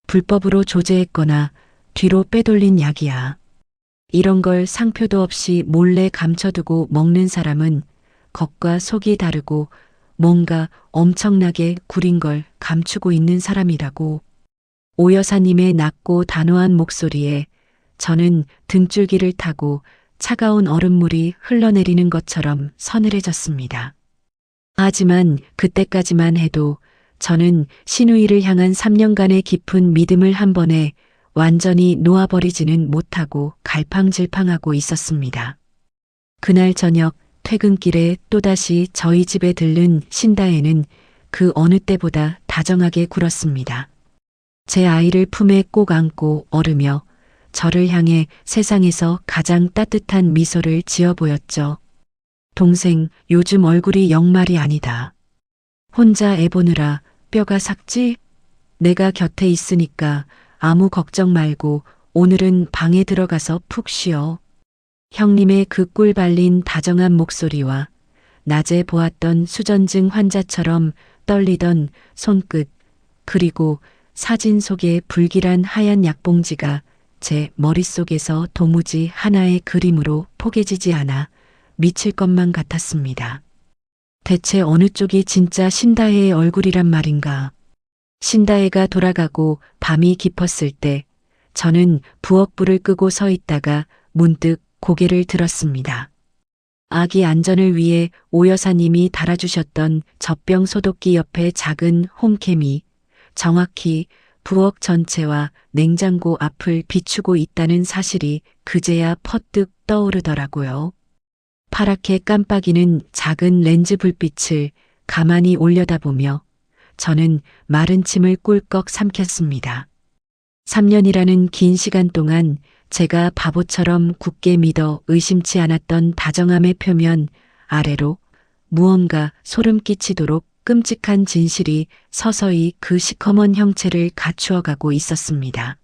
불법으로 조제했거나 뒤로 빼돌린 약이야. 이런 걸 상표도 없이 몰래 감춰두고 먹는 사람은 겉과 속이 다르고 뭔가 엄청나게 구린 걸 감추고 있는 사람이라고. 오 여사님의 낮고 단호한 목소리에 저는 등줄기를 타고 차가운 얼음물이 흘러내리는 것처럼 서늘해졌습니다. 하지만 그때까지만 해도 저는 신우이를 향한 3년간의 깊은 믿음을 한 번에 완전히 놓아버리지는 못하고 갈팡질팡하고 있었습니다. 그날 저녁 퇴근길에 또다시 저희 집에 들른 신다혜는 그 어느 때보다 다정하게 굴었습니다. 제 아이를 품에 꼭 안고 얼으며 저를 향해 세상에서 가장 따뜻한 미소를 지어 보였죠. 동생, 요즘 얼굴이 영말이 아니다. 혼자 애 보느라 뼈가 삭지? 내가 곁에 있으니까 아무 걱정 말고 오늘은 방에 들어가서 푹 쉬어. 형님의 그 꿀 발린 다정한 목소리와 낮에 보았던 수전증 환자처럼 떨리던 손끝, 그리고 사진 속의 불길한 하얀 약봉지가 제 머릿속에서 도무지 하나의 그림으로 포개지지 않아 미칠 것만 같았습니다. 대체 어느 쪽이 진짜 신다혜의 얼굴이란 말인가? 신다혜가 돌아가고 밤이 깊었을 때 저는 부엌불을 끄고 서 있다가 문득 고개를 들었습니다. 아기 안전을 위해 오 여사님이 달아주셨던 젖병 소독기 옆에 작은 홈캠이 정확히 부엌 전체와 냉장고 앞을 비추고 있다는 사실이 그제야 퍼뜩 떠오르더라고요. 파랗게 깜빡이는 작은 렌즈 불빛을 가만히 올려다보며 저는 마른 침을 꿀꺽 삼켰습니다. 3년이라는 긴 시간 동안 제가 바보처럼 굳게 믿어 의심치 않았던 다정함의 표면 아래로 무언가 소름 끼치도록 끔찍한 진실이 서서히 그 시커먼 형체를 갖추어가고 있었습니다.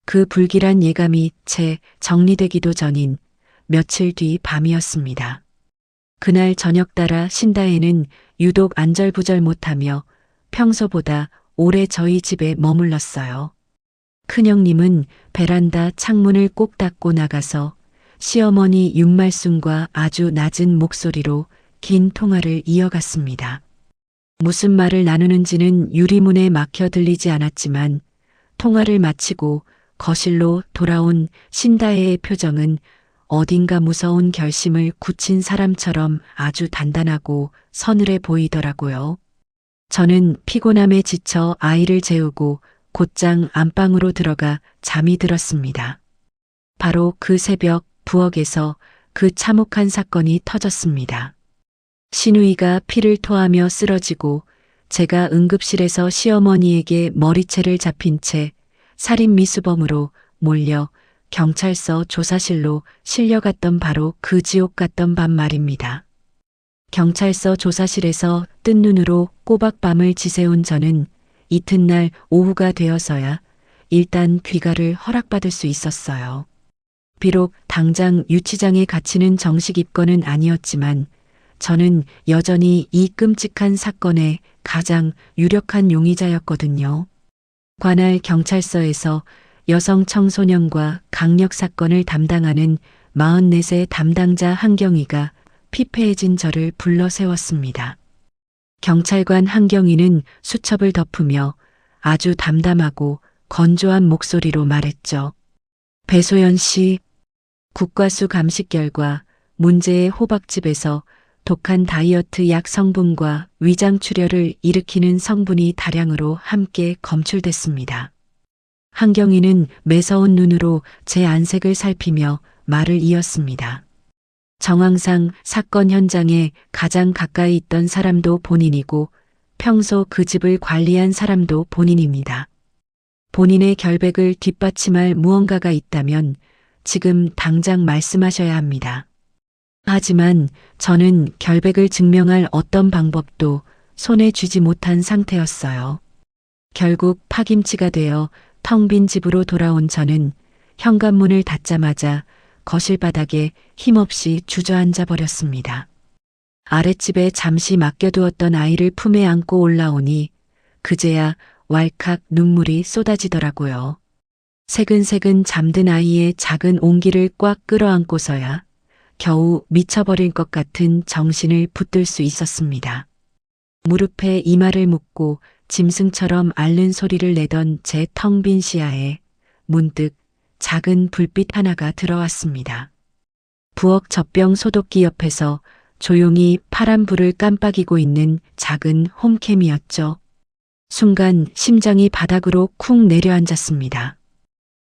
그 불길한 예감이 채 정리되기도 전인 며칠 뒤 밤이었습니다. 그날 저녁 따라 신다혜는 유독 안절부절 못하며 평소보다 오래 저희 집에 머물렀어요. 큰형님은 베란다 창문을 꼭 닫고 나가서 시어머니 윤말순과 아주 낮은 목소리로 긴 통화를 이어갔습니다. 무슨 말을 나누는지는 유리문에 막혀 들리지 않았지만 통화를 마치고 거실로 돌아온 신다혜의 표정은 어딘가 무서운 결심을 굳힌 사람처럼 아주 단단하고 서늘해 보이더라고요. 저는 피곤함에 지쳐 아이를 재우고 곧장 안방으로 들어가 잠이 들었습니다. 바로 그 새벽 부엌에서 그 참혹한 사건이 터졌습니다. 신우이가 피를 토하며 쓰러지고 제가 응급실에서 시어머니에게 머리채를 잡힌 채 살인 미수범으로 몰려 경찰서 조사실로 실려갔던 바로 그 지옥 같던 밤 말입니다. 경찰서 조사실에서 뜬 눈으로 꼬박 밤을 지새운 저는 이튿날 오후가 되어서야 일단 귀가를 허락받을 수 있었어요. 비록 당장 유치장에 갇히는 정식 입건은 아니었지만 저는 여전히 이 끔찍한 사건의 가장 유력한 용의자였거든요. 관할 경찰서에서 여성 청소년과 강력 사건을 담당하는 44세 담당자 한경희가 피폐해진 저를 불러 세웠습니다. 경찰관 한경희는 수첩을 덮으며 아주 담담하고 건조한 목소리로 말했죠. 배소연 씨, 국과수 감식 결과 문제의 호박즙에서 독한 다이어트 약 성분과 위장 출혈을 일으키는 성분이 다량으로 함께 검출됐습니다. 한경희는 매서운 눈으로 제 안색을 살피며 말을 이었습니다. 정황상 사건 현장에 가장 가까이 있던 사람도 본인이고 평소 그 집을 관리한 사람도 본인입니다. 본인의 결백을 뒷받침할 무언가가 있다면 지금 당장 말씀하셔야 합니다. 하지만 저는 결백을 증명할 어떤 방법도 손에 쥐지 못한 상태였어요. 결국 파김치가 되어 텅 빈 집으로 돌아온 저는 현관문을 닫자마자 거실 바닥에 힘없이 주저앉아 버렸습니다. 아랫집에 잠시 맡겨두었던 아이를 품에 안고 올라오니 그제야 왈칵 눈물이 쏟아지더라고요. 새근새근 잠든 아이의 작은 온기를 꽉 끌어안고서야 겨우 미쳐버릴 것 같은 정신을 붙들 수 있었습니다. 무릎에 이마를 묻고 짐승처럼 앓는 소리를 내던 제 텅 빈 시야에 문득 작은 불빛 하나가 들어왔습니다. 부엌 젖병 소독기 옆에서 조용히 파란 불을 깜빡이고 있는 작은 홈캠이었죠. 순간 심장이 바닥으로 쿵 내려앉았습니다.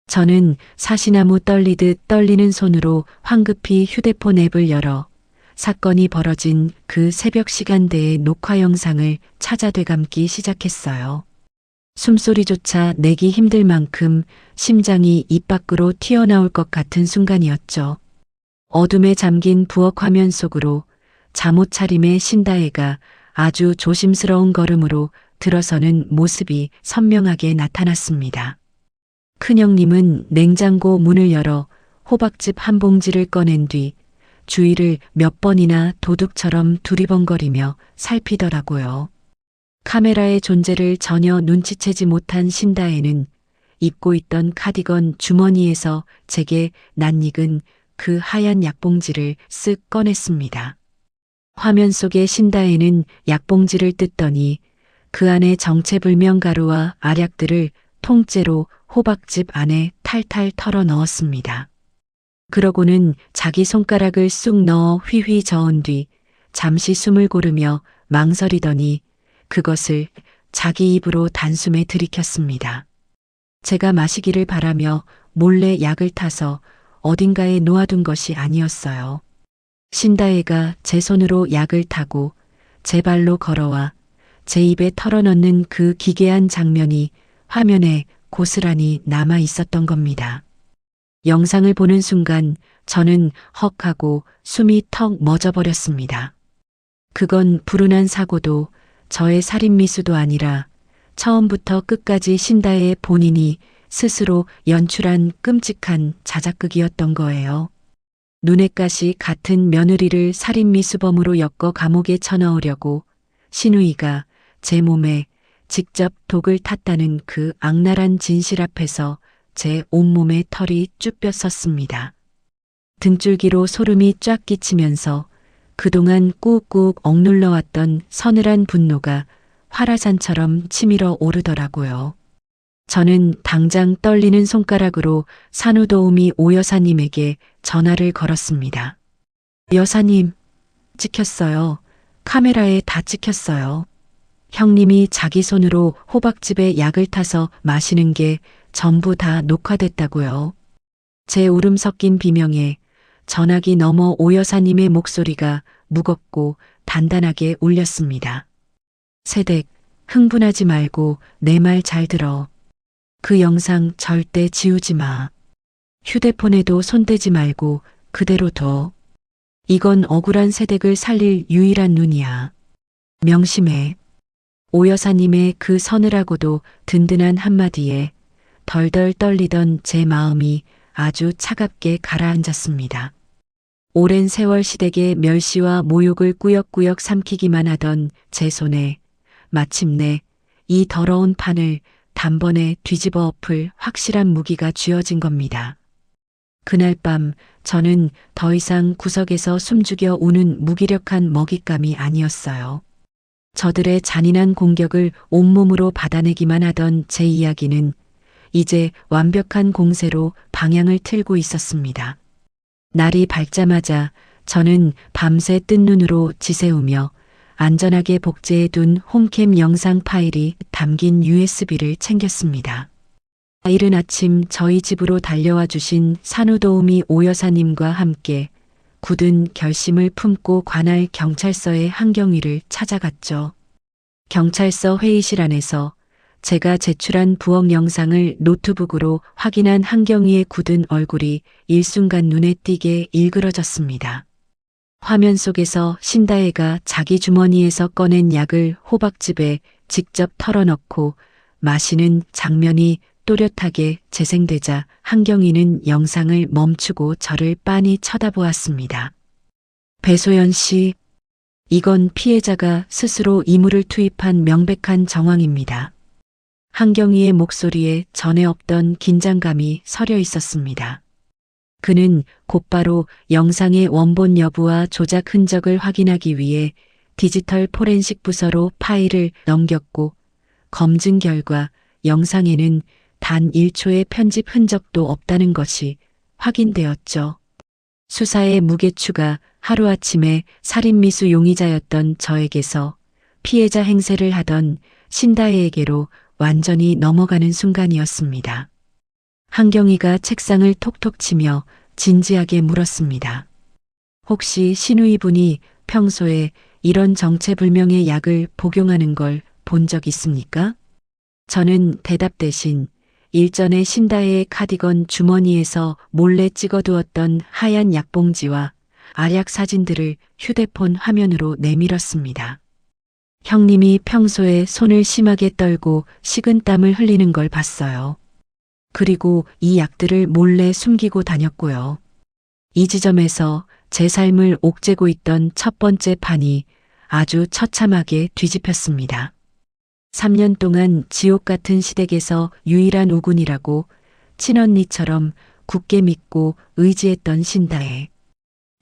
저는 사시나무 떨리듯 떨리는 손으로 황급히 휴대폰 앱을 열어 사건이 벌어진 그 새벽 시간대의 녹화 영상을 찾아 되감기 시작했어요. 숨소리조차 내기 힘들 만큼 심장이 입 밖으로 튀어나올 것 같은 순간이었죠. 어둠에 잠긴 부엌 화면 속으로 잠옷 차림의 신다혜가 아주 조심스러운 걸음으로 들어서는 모습이 선명하게 나타났습니다. 큰형님은 냉장고 문을 열어 호박즙 한 봉지를 꺼낸 뒤 주위를 몇 번이나 도둑처럼 두리번거리며 살피더라고요. 카메라의 존재를 전혀 눈치채지 못한 신다혜는 입고 있던 카디건 주머니에서 제게 낯익은 그 하얀 약봉지를 쓱 꺼냈습니다. 화면 속의 신다혜는 약봉지를 뜯더니 그 안에 정체불명 가루와 알약들을 통째로 호박즙 안에 탈탈 털어 넣었습니다. 그러고는 자기 손가락을 쑥 넣어 휘휘 저은 뒤 잠시 숨을 고르며 망설이더니 그것을 자기 입으로 단숨에 들이켰습니다. 제가 마시기를 바라며 몰래 약을 타서 어딘가에 놓아둔 것이 아니었어요. 신다혜가 제 손으로 약을 타고 제 발로 걸어와 제 입에 털어넣는 그 기괴한 장면이 화면에 고스란히 남아 있었던 겁니다. 영상을 보는 순간 저는 헉하고 숨이 턱 멎어버렸습니다. 그건 불운한 사고도 저의 살인미수도 아니라 처음부터 끝까지 신다의 본인이 스스로 연출한 끔찍한 자작극이었던 거예요. 눈엣 가시 같은 며느리를 살인미수범으로 엮어 감옥에 쳐넣으려고 신우이가 제 몸에 직접 독을 탔다는 그 악랄한 진실 앞에서 제 온몸에 털이 쭈뼛 섰습니다. 등줄기로 소름이 쫙 끼치면서 그동안 꾹꾹 억눌러왔던 서늘한 분노가 화라산처럼 치밀어 오르더라고요. 저는 당장 떨리는 손가락으로 산후도우미 오 여사님에게 전화를 걸었습니다. 여사님, 찍혔어요. 카메라에 다 찍혔어요. 형님이 자기 손으로 호박즙에 약을 타서 마시는 게 전부 다 녹화됐다고요. 제 울음 섞인 비명에 전화기 너머 오 여사님의 목소리가 무겁고 단단하게 울렸습니다. 세댁, 흥분하지 말고 내 말 잘 들어. 그 영상 절대 지우지 마. 휴대폰에도 손대지 말고 그대로 둬. 이건 억울한 세댁을 살릴 유일한 눈이야. 명심해. 오 여사님의 그 서늘하고도 든든한 한마디에 덜덜 떨리던 제 마음이 아주 차갑게 가라앉았습니다. 오랜 세월 시댁의 멸시와 모욕을 꾸역꾸역 삼키기만 하던 제 손에 마침내 이 더러운 판을 단번에 뒤집어 엎을 확실한 무기가 쥐어진 겁니다. 그날 밤 저는 더 이상 구석에서 숨죽여 우는 무기력한 먹잇감이 아니었어요. 저들의 잔인한 공격을 온몸으로 받아내기만 하던 제 이야기는 이제 완벽한 공세로 방향을 틀고 있었습니다. 날이 밝자마자 저는 밤새 뜬 눈으로 지새우며 안전하게 복제해 둔 홈캠 영상 파일이 담긴 USB를 챙겼습니다. 이른 아침 저희 집으로 달려와 주신 산후도우미 오 여사님과 함께 굳은 결심을 품고 관할 경찰서의 한경위를 찾아갔죠. 경찰서 회의실 안에서 제가 제출한 부엌 영상을 노트북으로 확인한 한경위의 굳은 얼굴이 일순간 눈에 띄게 일그러졌습니다. 화면 속에서 신다혜가 자기 주머니에서 꺼낸 약을 호박즙에 직접 털어넣고 마시는 장면이 또렷하게 재생되자 한경위는 영상을 멈추고 저를 빤히 쳐다보았습니다. 배소연 씨, 이건 피해자가 스스로 이물을 투입한 명백한 정황입니다. 한경위의 목소리에 전에 없던 긴장감이 서려 있었습니다. 그는 곧바로 영상의 원본 여부와 조작 흔적을 확인하기 위해 디지털 포렌식 부서로 파일을 넘겼고 검증 결과 영상에는 단 1초의 편집 흔적도 없다는 것이 확인되었죠. 수사의 무게추가 하루아침에 살인미수 용의자였던 저에게서 피해자 행세를 하던 신다혜에게로 완전히 넘어가는 순간이었습니다. 한경위가 책상을 톡톡 치며 진지하게 물었습니다. 혹시 신우이분이 평소에 이런 정체불명의 약을 복용하는 걸 본 적 있습니까? 저는 대답 대신 일전에 신다혜의 카디건 주머니에서 몰래 찍어두었던 하얀 약봉지와 알약 사진들을 휴대폰 화면으로 내밀었습니다. 형님이 평소에 손을 심하게 떨고 식은땀을 흘리는 걸 봤어요. 그리고 이 약들을 몰래 숨기고 다녔고요. 이 지점에서 제 삶을 옥죄고 있던 첫 번째 판이 아주 처참하게 뒤집혔습니다. 3년 동안 지옥 같은 시댁에서 유일한 우군이라고 친언니처럼 굳게 믿고 의지했던 신다혜.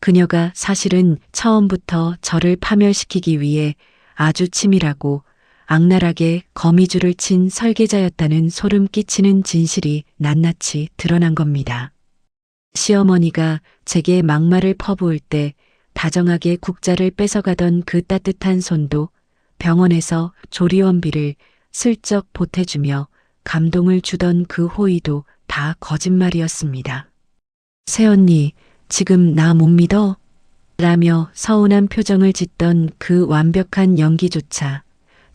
그녀가 사실은 처음부터 저를 파멸시키기 위해 아주 치밀하고 악랄하게 거미줄을 친 설계자였다는 소름 끼치는 진실이 낱낱이 드러난 겁니다. 시어머니가 제게 막말을 퍼부을 때 다정하게 국자를 뺏어가던 그 따뜻한 손도 병원에서 조리원비를 슬쩍 보태주며 감동을 주던 그 호의도 다 거짓말이었습니다. 새언니, 지금 나 못 믿어? 라며 서운한 표정을 짓던 그 완벽한 연기조차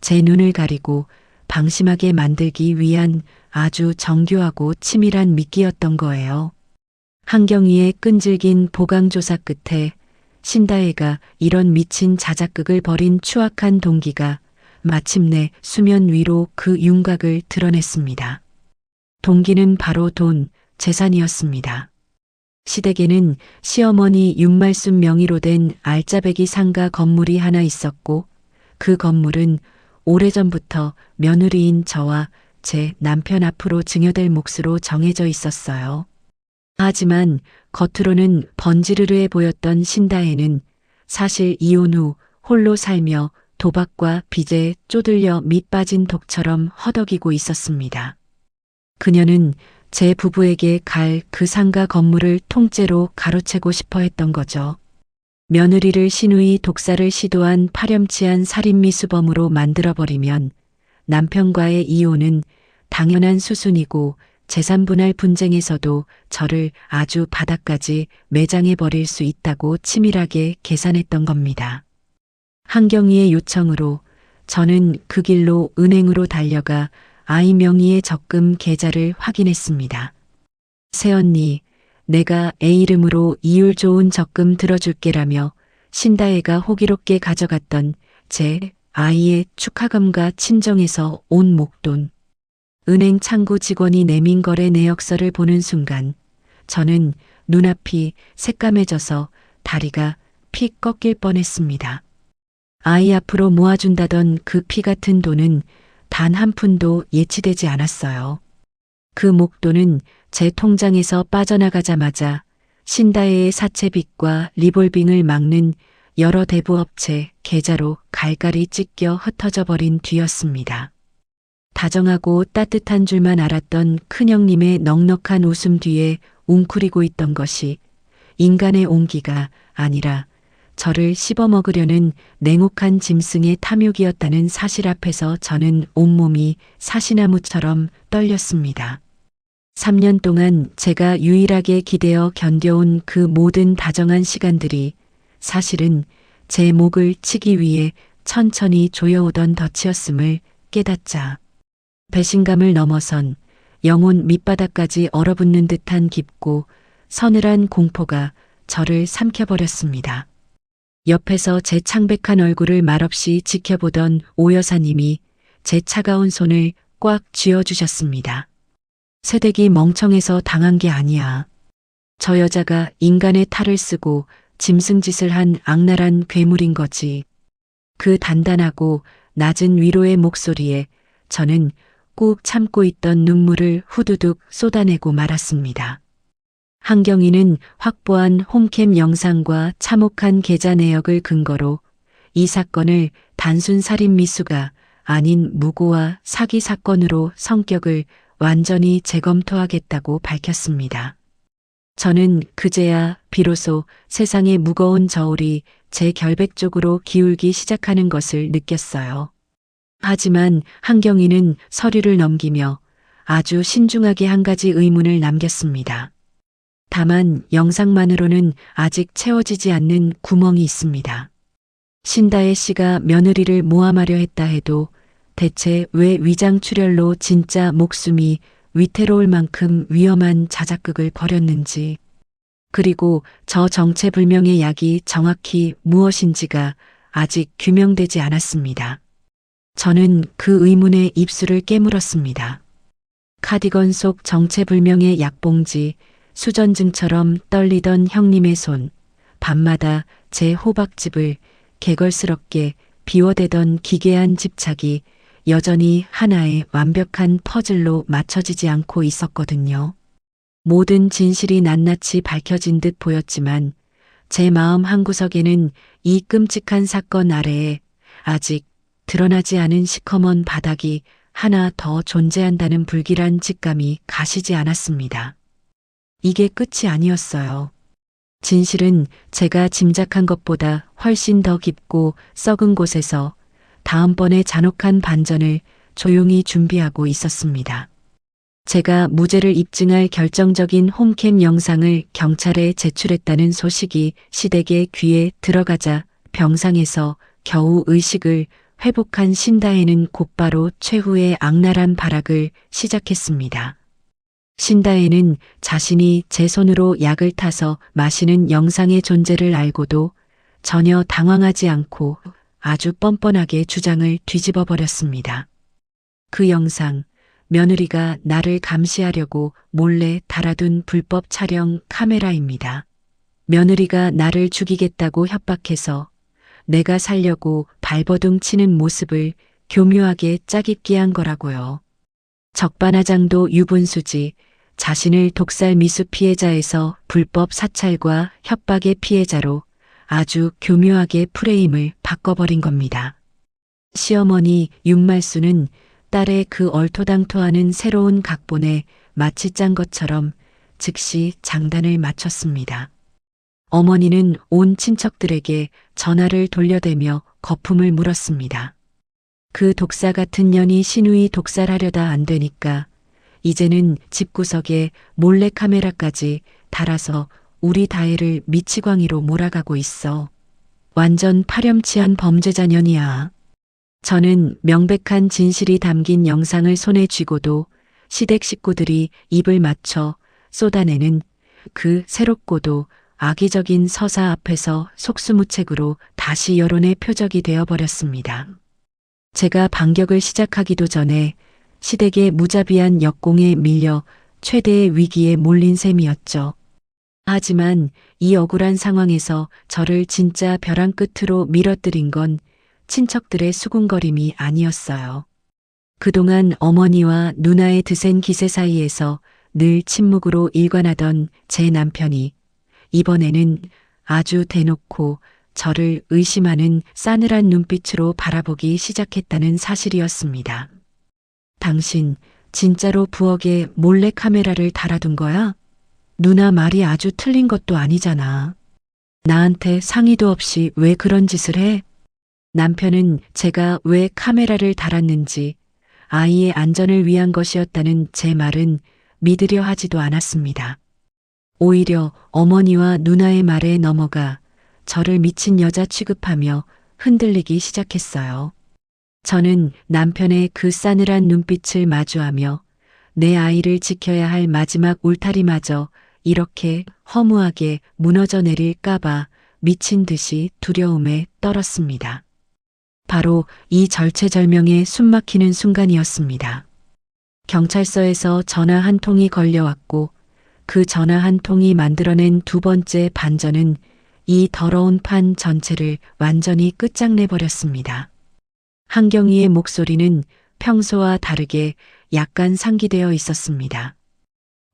제 눈을 가리고 방심하게 만들기 위한 아주 정교하고 치밀한 미끼였던 거예요. 한경위의 끈질긴 보강조사 끝에 신다혜가 이런 미친 자작극을 벌인 추악한 동기가 마침내 수면 위로 그 윤곽을 드러냈습니다. 동기는 바로 돈, 재산이었습니다. 시댁에는 시어머니 윤말순 명의로 된 알짜배기 상가 건물이 하나 있었고 그 건물은 오래전부터 며느리인 저와 제 남편 앞으로 증여될 몫으로 정해져 있었어요. 하지만 겉으로는 번지르르해 보였던 신다혜는 사실 이혼 후 홀로 살며 도박과 빚에 쪼들려 밑빠진 독처럼 허덕이고 있었습니다. 그녀는 제 부부에게 갈 그 상가 건물을 통째로 가로채고 싶어 했던 거죠. 며느리를 신우이 독사를 시도한 파렴치한 살인미수범으로 만들어버리면 남편과의 이혼은 당연한 수순이고 재산분할 분쟁에서도 저를 아주 바닥까지 매장해버릴 수 있다고 치밀하게 계산했던 겁니다. 한경위의 요청으로 저는 그 길로 은행으로 달려가 아이 명의의 적금 계좌를 확인했습니다. 새언니, 내가 애 이름으로 이율 좋은 적금 들어줄게라며 신다혜가 호기롭게 가져갔던 제 아이의 축하금과 친정에서 온 목돈. 은행 창구 직원이 내민 거래 내역서를 보는 순간 저는 눈앞이 새까매져서 다리가 픽 꺾일 뻔했습니다. 아이 앞으로 모아준다던 그 피 같은 돈은 단 한 푼도 예치되지 않았어요. 그 목돈은 제 통장에서 빠져나가자마자 신다혜의 사채빚과 리볼빙을 막는 여러 대부업체 계좌로 갈갈이 찢겨 흩어져 버린 뒤였습니다. 다정하고 따뜻한 줄만 알았던 큰형님의 넉넉한 웃음 뒤에 웅크리고 있던 것이 인간의 온기가 아니라 저를 씹어먹으려는 냉혹한 짐승의 탐욕이었다는 사실 앞에서 저는 온몸이 사시나무처럼 떨렸습니다. 3년 동안 제가 유일하게 기대어 견뎌온 그 모든 다정한 시간들이 사실은 제 목을 치기 위해 천천히 조여오던 덫이었음을 깨닫자 배신감을 넘어선 영혼 밑바닥까지 얼어붙는 듯한 깊고 서늘한 공포가 저를 삼켜버렸습니다. 옆에서 제 창백한 얼굴을 말없이 지켜보던 오 여사님이 제 차가운 손을 꽉 쥐어주셨습니다. 새댁이 멍청해서 당한 게 아니야. 저 여자가 인간의 탈을 쓰고 짐승짓을 한 악랄한 괴물인 거지. 그 단단하고 낮은 위로의 목소리에 저는 꾹 참고 있던 눈물을 후두둑 쏟아내고 말았습니다. 한경희는 확보한 홈캠 영상과 참혹한 계좌 내역을 근거로 이 사건을 단순 살인 미수가 아닌 무고와 사기 사건으로 성격을 완전히 재검토하겠다고 밝혔습니다. 저는 그제야 비로소 세상의 무거운 저울이 제 결백 쪽으로 기울기 시작하는 것을 느꼈어요. 하지만 한경희는 서류를 넘기며 아주 신중하게 한 가지 의문을 남겼습니다. 다만 영상만으로는 아직 채워지지 않는 구멍이 있습니다. 신다혜 씨가 며느리를 모함하려 했다 해도 대체 왜 위장 출혈로 진짜 목숨이 위태로울 만큼 위험한 자작극을 벌였는지, 그리고 저 정체불명의 약이 정확히 무엇인지가 아직 규명되지 않았습니다. 저는 그 의문의 입술을 깨물었습니다. 카디건 속 정체불명의 약봉지, 수전증처럼 떨리던 형님의 손, 밤마다 제 호박즙을 개걸스럽게 비워대던 기괴한 집착이 여전히 하나의 완벽한 퍼즐로 맞춰지지 않고 있었거든요. 모든 진실이 낱낱이 밝혀진 듯 보였지만 제 마음 한구석에는 이 끔찍한 사건 아래에 아직 드러나지 않은 시커먼 바닥이 하나 더 존재한다는 불길한 직감이 가시지 않았습니다. 이게 끝이 아니었어요. 진실은 제가 짐작한 것보다 훨씬 더 깊고 썩은 곳에서 다음번에 잔혹한 반전을 조용히 준비하고 있었습니다. 제가 무죄를 입증할 결정적인 홈캠 영상을 경찰에 제출했다는 소식이 시댁의 귀에 들어가자 병상에서 겨우 의식을 회복한 신다혜는 곧바로 최후의 악랄한 발악을 시작했습니다. 신다혜는 자신이 제 손으로 약을 타서 마시는 영상의 존재를 알고도 전혀 당황하지 않고 아주 뻔뻔하게 주장을 뒤집어 버렸습니다. 그 영상, 며느리가 나를 감시하려고 몰래 달아둔 불법 촬영 카메라입니다. 며느리가 나를 죽이겠다고 협박해서 내가 살려고 발버둥 치는 모습을 교묘하게 짜깁기 한 거라고요. 적반하장도 유분수지, 자신을 독살 미수 피해자에서 불법 사찰과 협박의 피해자로 아주 교묘하게 프레임을 바꿔버린 겁니다. 시어머니 윤말수는 딸의 그 얼토당토하는 새로운 각본에 마치 짠 것처럼 즉시 장단을 맞췄습니다. 어머니는 온 친척들에게 전화를 돌려대며 거품을 물었습니다. 그 독사 같은 년이 신우이 독살하려다 안 되니까 이제는 집구석에 몰래카메라까지 달아서 우리 다혜를 미치광이로 몰아가고 있어. 완전 파렴치한 범죄자년이야. 저는 명백한 진실이 담긴 영상을 손에 쥐고도 시댁 식구들이 입을 맞춰 쏟아내는 그 새롭고도 악의적인 서사 앞에서 속수무책으로 다시 여론의 표적이 되어버렸습니다. 제가 반격을 시작하기도 전에 시댁의 무자비한 역공에 밀려 최대의 위기에 몰린 셈이었죠. 하지만 이 억울한 상황에서 저를 진짜 벼랑 끝으로 밀어뜨린 건 친척들의 수군거림이 아니었어요. 그동안 어머니와 누나의 드센 기세 사이에서 늘 침묵으로 일관하던 제 남편이 이번에는 아주 대놓고 저를 의심하는 싸늘한 눈빛으로 바라보기 시작했다는 사실이었습니다. 당신 진짜로 부엌에 몰래 카메라를 달아둔 거야? 누나 말이 아주 틀린 것도 아니잖아. 나한테 상의도 없이 왜 그런 짓을 해? 남편은 제가 왜 카메라를 달았는지 아이의 안전을 위한 것이었다는 제 말은 믿으려 하지도 않았습니다. 오히려 어머니와 누나의 말에 넘어가 저를 미친 여자 취급하며 흔들리기 시작했어요. 저는 남편의 그 싸늘한 눈빛을 마주하며 내 아이를 지켜야 할 마지막 울타리마저 이렇게 허무하게 무너져 내릴까봐 미친 듯이 두려움에 떨었습니다. 바로 이 절체절명의 숨막히는 순간이었습니다. 경찰서에서 전화 한 통이 걸려왔고 그 전화 한 통이 만들어낸 두 번째 반전은 이 더러운 판 전체를 완전히 끝장내버렸습니다. 한경희의 목소리는 평소와 다르게 약간 상기되어 있었습니다.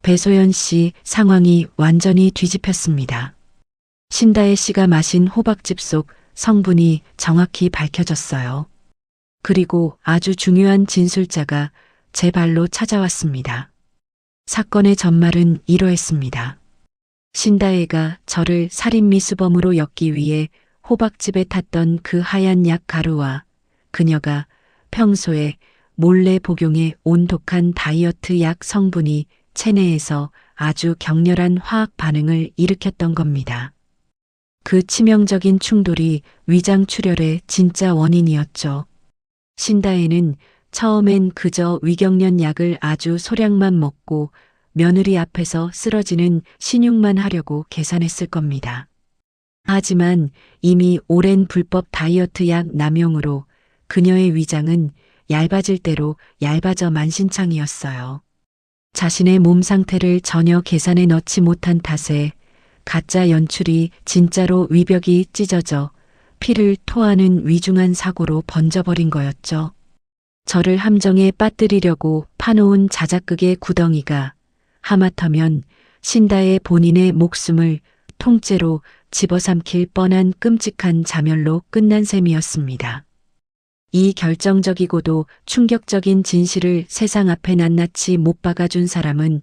배소연 씨 상황이 완전히 뒤집혔습니다. 신다혜 씨가 마신 호박즙 속 성분이 정확히 밝혀졌어요. 그리고 아주 중요한 진술자가 제 발로 찾아왔습니다. 사건의 전말은 이러했습니다. 신다혜가 저를 살인미수범으로 엮기 위해 호박즙에 탔던 그 하얀 약 가루와 그녀가 평소에 몰래 복용해 온 독한 다이어트 약 성분이 체내에서 아주 격렬한 화학 반응을 일으켰던 겁니다. 그 치명적인 충돌이 위장출혈의 진짜 원인이었죠. 신다혜는 처음엔 그저 위경련 약을 아주 소량만 먹고 며느리 앞에서 쓰러지는 신용만 하려고 계산했을 겁니다. 하지만 이미 오랜 불법 다이어트 약 남용으로 그녀의 위장은 얇아질 대로 얇아져 만신창이었어요. 자신의 몸 상태를 전혀 계산해 넣지 못한 탓에 가짜 연출이 진짜로 위벽이 찢어져 피를 토하는 위중한 사고로 번져버린 거였죠. 저를 함정에 빠뜨리려고 파놓은 자작극의 구덩이가 하마터면 신다의 본인의 목숨을 통째로 집어삼킬 뻔한 끔찍한 자멸로 끝난 셈이었습니다. 이 결정적이고도 충격적인 진실을 세상 앞에 낱낱이 못 박아준 사람은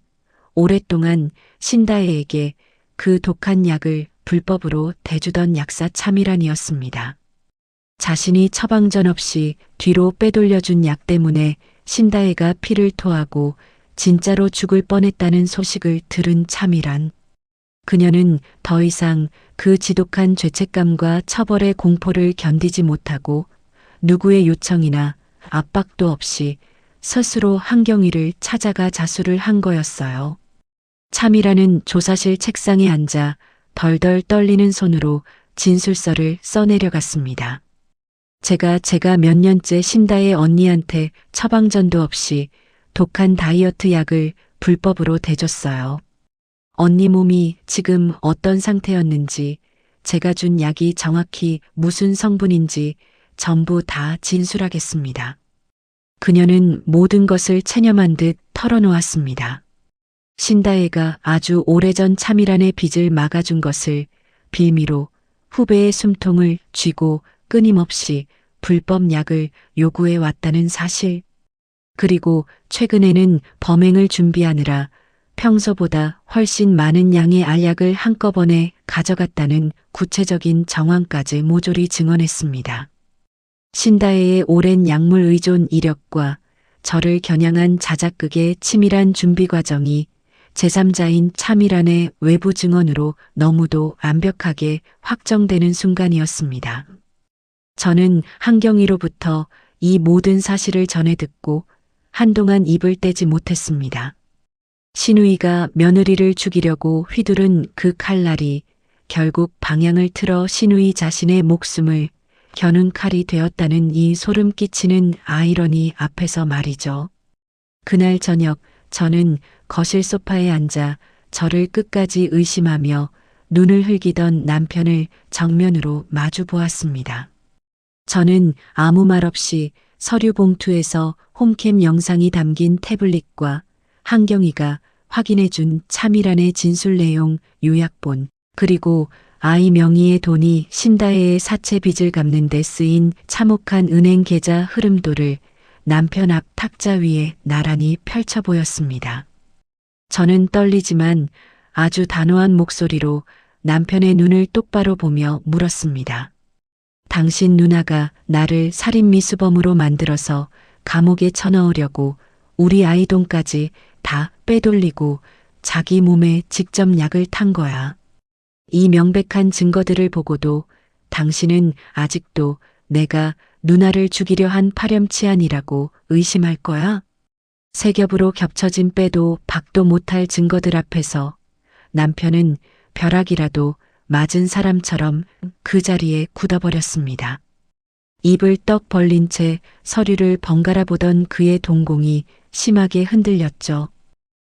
오랫동안 신다혜에게 그 독한 약을 불법으로 대주던 약사 차미란이었습니다. 자신이 처방전 없이 뒤로 빼돌려준 약 때문에 신다혜가 피를 토하고 진짜로 죽을 뻔했다는 소식을 들은 차미란. 그녀는 더 이상 그 지독한 죄책감과 처벌의 공포를 견디지 못하고 누구의 요청이나 압박도 없이 스스로 한경희를 찾아가 자수를 한 거였어요. 차미라는 조사실 책상에 앉아 덜덜 떨리는 손으로 진술서를 써내려갔습니다. 제가 몇 년째 신다의 언니한테 처방전도 없이 독한 다이어트 약을 불법으로 대줬어요. 언니 몸이 지금 어떤 상태였는지, 제가 준 약이 정확히 무슨 성분인지 전부 다 진술하겠습니다. 그녀는 모든 것을 체념한 듯 털어놓았습니다. 신다혜가 아주 오래전 차미란의 빚을 막아준 것을 빌미로 후배의 숨통을 쥐고 끊임없이 불법 약을 요구해 왔다는 사실. 그리고 최근에는 범행을 준비하느라 평소보다 훨씬 많은 양의 알약을 한꺼번에 가져갔다는 구체적인 정황까지 모조리 증언했습니다. 신다혜의 오랜 약물 의존 이력과 저를 겨냥한 자작극의 치밀한 준비 과정이 제3자인 차미란의 외부 증언으로 너무도 완벽하게 확정되는 순간이었습니다. 저는 한경희로부터 이 모든 사실을 전해 듣고 한동안 입을 떼지 못했습니다. 신우이가 며느리를 죽이려고 휘두른 그 칼날이 결국 방향을 틀어 신우이 자신의 목숨을 겨눈 칼이 되었다는 이 소름 끼치는 아이러니 앞에서 말이죠. 그날 저녁 저는 거실 소파에 앉아 저를 끝까지 의심하며 눈을 흘기던 남편을 정면으로 마주 보았습니다. 저는 아무 말 없이 서류 봉투에서 홈캠 영상이 담긴 태블릿과 한경이가 확인해준 차미란의 진술 내용 요약본, 그리고 아이 명의의 돈이 신다혜의 사채 빚을 갚는 데 쓰인 참혹한 은행 계좌 흐름도를 남편 앞 탁자 위에 나란히 펼쳐 보였습니다. 저는 떨리지만 아주 단호한 목소리로 남편의 눈을 똑바로 보며 물었습니다. 당신 누나가 나를 살인미수범으로 만들어서 감옥에 쳐넣으려고 우리 아이 돈까지 다 빼돌리고 자기 몸에 직접 약을 탄 거야. 이 명백한 증거들을 보고도 당신은 아직도 내가 누나를 죽이려 한 파렴치한이라고 의심할 거야? 세 겹으로 겹쳐진 빼도 박도 못할 증거들 앞에서 남편은 벼락이라도 맞은 사람처럼 그 자리에 굳어버렸습니다. 입을 떡 벌린 채 서류를 번갈아 보던 그의 동공이 심하게 흔들렸죠.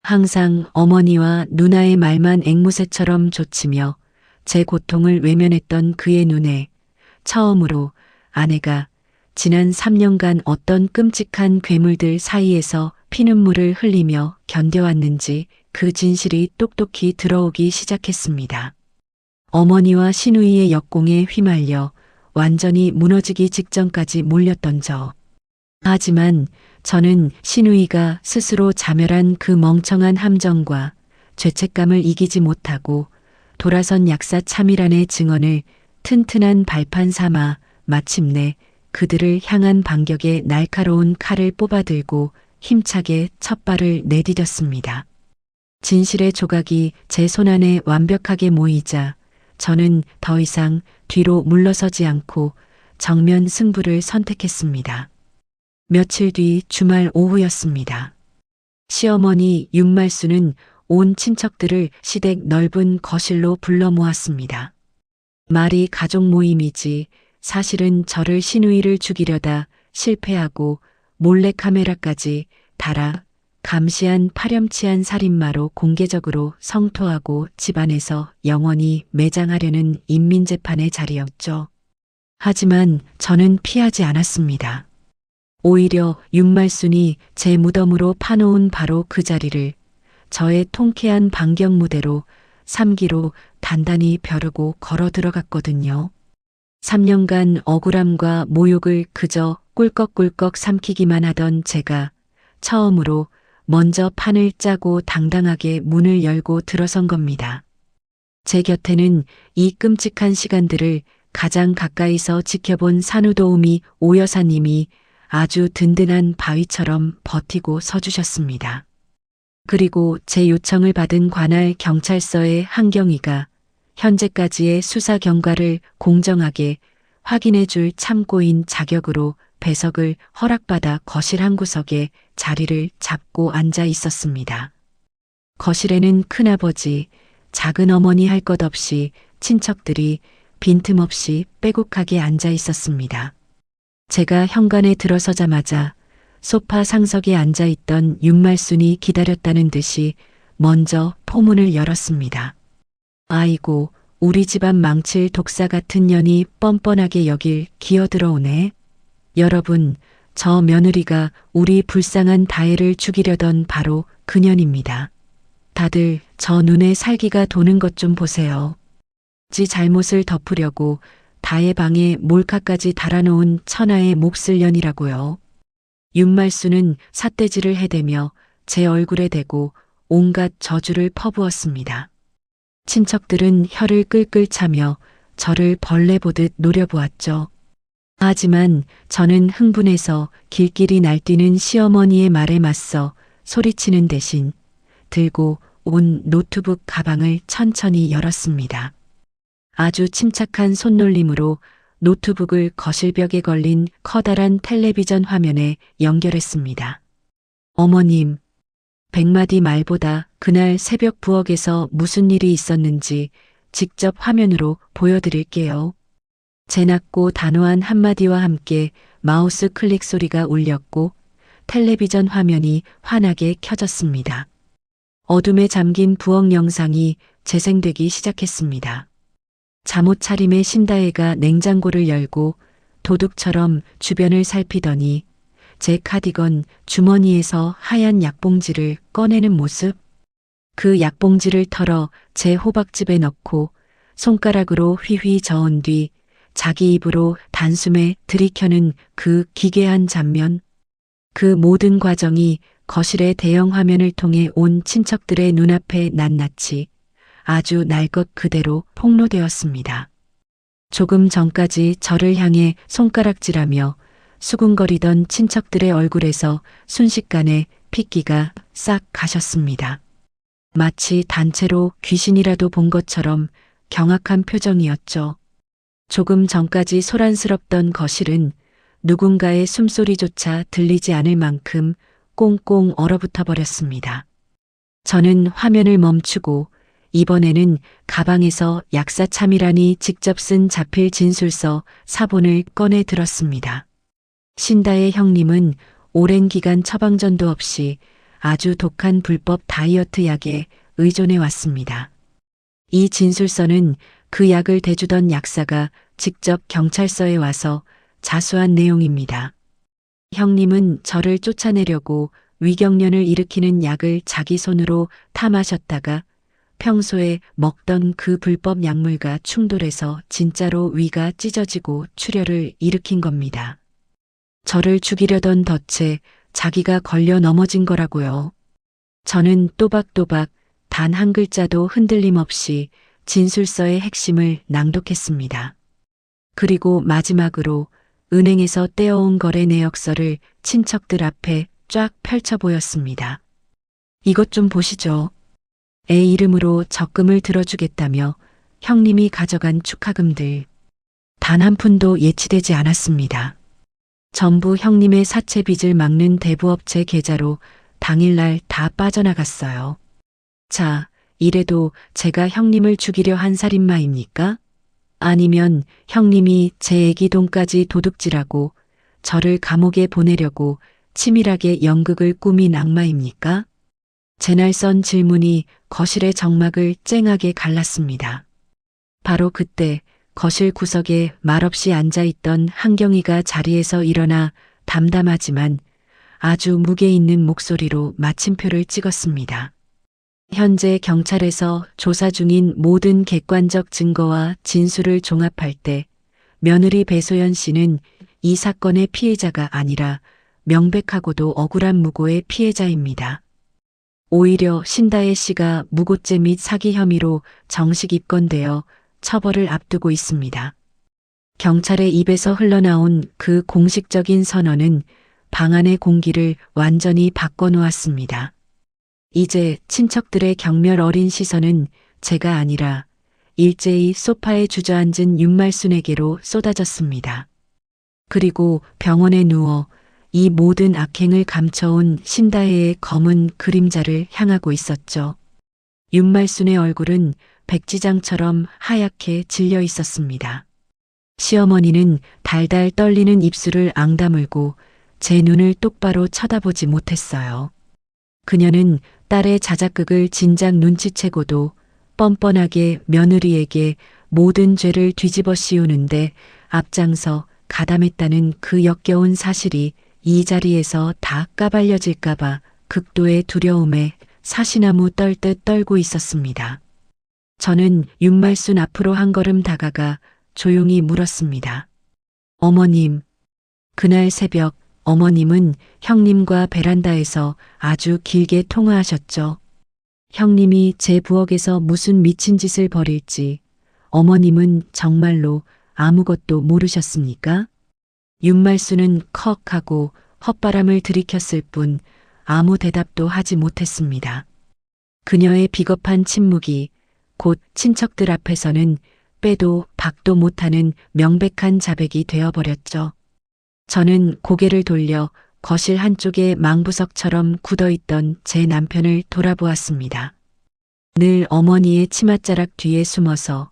항상 어머니와 누나의 말만 앵무새처럼 좇으며 제 고통을 외면했던 그의 눈에 처음으로 아내가 지난 3년간 어떤 끔찍한 괴물들 사이에서 피눈물을 흘리며 견뎌왔는지 그 진실이 똑똑히 들어오기 시작했습니다. 어머니와 시누이의 역공에 휘말려 완전히 무너지기 직전까지 몰렸던 저. 하지만 저는 시누이가 스스로 자멸한 그 멍청한 함정과 죄책감을 이기지 못하고 돌아선 약사 차미란의 증언을 튼튼한 발판 삼아 마침내 그들을 향한 반격에 날카로운 칼을 뽑아들고 힘차게 첫 발을 내디뎠습니다. 진실의 조각이 제 손안에 완벽하게 모이자 저는 더 이상 뒤로 물러서지 않고 정면 승부를 선택했습니다. 며칠 뒤 주말 오후였습니다. 시어머니 윤말수는 온 친척들을 시댁 넓은 거실로 불러 모았습니다. 말이 가족 모임이지 사실은 저를 시누이를 죽이려다 실패하고 몰래카메라까지 달아 감시한 파렴치한 살인마로 공개적으로 성토하고 집안에서 영원히 매장하려는 인민재판의 자리였죠. 하지만 저는 피하지 않았습니다. 오히려 윤말순이 제 무덤으로 파놓은 바로 그 자리를 저의 통쾌한 반격 무대로 3기로 단단히 벼르고 걸어 들어갔거든요. 3년간 억울함과 모욕을 그저 꿀꺽꿀꺽 삼키기만 하던 제가 처음으로 먼저 판을 짜고 당당하게 문을 열고 들어선 겁니다. 제 곁에는 이 끔찍한 시간들을 가장 가까이서 지켜본 산후도우미 오 여사님이 아주 든든한 바위처럼 버티고 서주셨습니다. 그리고 제 요청을 받은 관할 경찰서의 한경위가 현재까지의 수사 경과를 공정하게 확인해 줄 참고인 자격으로 배석을 허락받아 거실 한 구석에 자리를 잡고 앉아 있었습니다. 거실에는 큰아버지, 작은 어머니 할 것 없이 친척들이 빈틈없이 빼곡하게 앉아 있었습니다. 제가 현관에 들어서자마자 소파 상석에 앉아 있던 윤말순이 기다렸다는 듯이 먼저 포문을 열었습니다. 아이고, 우리 집안 망칠 독사 같은 년이 뻔뻔하게 여길 기어들어오네. 여러분, 저 며느리가 우리 불쌍한 다혜를 죽이려던 바로 그년입니다. 다들 저 눈에 살기가 도는 것 좀 보세요. 지 잘못을 덮으려고 다혜 방에 몰카까지 달아놓은 천하의 몹쓸 년이라고요. 윤말수는 삿대질을 해대며 제 얼굴에 대고 온갖 저주를 퍼부었습니다. 친척들은 혀를 끌끌 차며 저를 벌레 보듯 노려보았죠. 하지만 저는 흥분해서 길길이 날뛰는 시어머니의 말에 맞서 소리치는 대신 들고 온 노트북 가방을 천천히 열었습니다. 아주 침착한 손놀림으로 노트북을 거실벽에 걸린 커다란 텔레비전 화면에 연결했습니다. 어머님, 100마디 말보다 그날 새벽 부엌에서 무슨 일이 있었는지 직접 화면으로 보여드릴게요. 재났고 단호한 한마디와 함께 마우스 클릭 소리가 울렸고 텔레비전 화면이 환하게 켜졌습니다. 어둠에 잠긴 부엌 영상이 재생되기 시작했습니다. 잠옷 차림의 신다혜가 냉장고를 열고 도둑처럼 주변을 살피더니 제 카디건 주머니에서 하얀 약봉지를 꺼내는 모습. 그 약봉지를 털어 제 호박즙에 넣고 손가락으로 휘휘 저은 뒤 자기 입으로 단숨에 들이켜는 그 기괴한 장면. 그 모든 과정이 거실의 대형 화면을 통해 온 친척들의 눈앞에 낱낱이 아주 날 것 그대로 폭로되었습니다. 조금 전까지 저를 향해 손가락질하며 수군거리던 친척들의 얼굴에서 순식간에 핏기가 싹 가셨습니다. 마치 단체로 귀신이라도 본 것처럼 경악한 표정이었죠. 조금 전까지 소란스럽던 거실은 누군가의 숨소리조차 들리지 않을 만큼 꽁꽁 얼어붙어 버렸습니다. 저는 화면을 멈추고 이번에는 가방에서 약사참이라니 직접 쓴 자필 진술서 사본을 꺼내 들었습니다. 신다의 형님은 오랜 기간 처방전도 없이 아주 독한 불법 다이어트 약에 의존해 왔습니다. 이 진술서는 그 약을 대주던 약사가 직접 경찰서에 와서 자수한 내용입니다. 형님은 저를 쫓아내려고 위경련을 일으키는 약을 자기 손으로 타 마셨다가 평소에 먹던 그 불법 약물과 충돌해서 진짜로 위가 찢어지고 출혈을 일으킨 겁니다. 저를 죽이려던 덫에 자기가 걸려 넘어진 거라고요. 저는 또박또박 단 한 글자도 흔들림 없이 진술서의 핵심을 낭독했습니다. 그리고 마지막으로 은행에서 떼어온 거래 내역서를 친척들 앞에 쫙 펼쳐 보였습니다. 이것 좀 보시죠. 애 이름으로 적금을 들어주겠다며 형님이 가져간 축하금들. 단 한 푼도 예치되지 않았습니다. 전부 형님의 사채 빚을 막는 대부업체 계좌로 당일날 다 빠져나갔어요. 자, 이래도 제가 형님을 죽이려 한 살인마입니까? 아니면 형님이 제 애기 돈까지 도둑질하고 저를 감옥에 보내려고 치밀하게 연극을 꾸민 악마입니까? 제날 썬 질문이 거실의 정막을 쨍하게 갈랐습니다. 바로 그때 거실 구석에 말없이 앉아있던 한경이가 자리에서 일어나 담담하지만 아주 무게 있는 목소리로 마침표를 찍었습니다. 현재 경찰에서 조사 중인 모든 객관적 증거와 진술을 종합할 때 며느리 배소연 씨는 이 사건의 피해자가 아니라 명백하고도 억울한 무고의 피해자입니다. 오히려 신다혜 씨가 무고죄 및 사기 혐의로 정식 입건되어 처벌을 앞두고 있습니다. 경찰의 입에서 흘러나온 그 공식적인 선언은 방 안의 공기를 완전히 바꿔놓았습니다. 이제 친척들의 경멸 어린 시선은 제가 아니라 일제히 소파에 주저앉은 윤말순에게로 쏟아졌습니다. 그리고 병원에 누워 이 모든 악행을 감춰온 신다혜의 검은 그림자를 향하고 있었죠. 윤말순의 얼굴은 백지장처럼 하얗게 질려 있었습니다. 시어머니는 달달 떨리는 입술을 앙다물고 제 눈을 똑바로 쳐다보지 못했어요. 그녀는 딸의 자작극을 진작 눈치채고도 뻔뻔하게 며느리에게 모든 죄를 뒤집어 씌우는데 앞장서 가담했다는 그 역겨운 사실이 이 자리에서 다 까발려질까봐 극도의 두려움에 사시나무 떨듯 떨고 있었습니다. 저는 윤말순 앞으로 한 걸음 다가가 조용히 물었습니다. 어머님, 그날 새벽 어머님은 형님과 베란다에서 아주 길게 통화하셨죠. 형님이 제 부엌에서 무슨 미친 짓을 벌일지 어머님은 정말로 아무것도 모르셨습니까? 윤말순은 컥 하고 헛바람을 들이켰을 뿐 아무 대답도 하지 못했습니다. 그녀의 비겁한 침묵이 곧 친척들 앞에서는 빼도 박도 못하는 명백한 자백이 되어버렸죠. 저는 고개를 돌려 거실 한쪽에 망부석처럼 굳어있던 제 남편을 돌아보았습니다. 늘 어머니의 치맛자락 뒤에 숨어서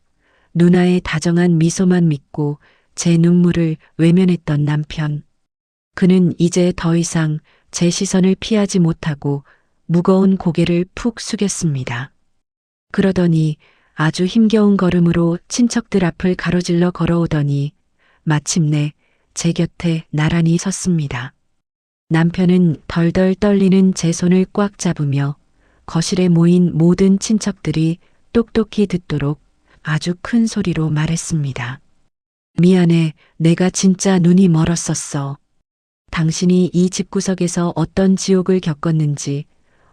누나의 다정한 미소만 믿고 제 눈물을 외면했던 남편. 그는 이제 더 이상 제 시선을 피하지 못하고 무거운 고개를 푹 숙였습니다. 그러더니 아주 힘겨운 걸음으로 친척들 앞을 가로질러 걸어오더니 마침내 제 곁에 나란히 섰습니다. 남편은 덜덜 떨리는 제 손을 꽉 잡으며 거실에 모인 모든 친척들이 똑똑히 듣도록 아주 큰 소리로 말했습니다. 미안해, 내가 진짜 눈이 멀었었어. 당신이 이 집구석에서 어떤 지옥을 겪었는지,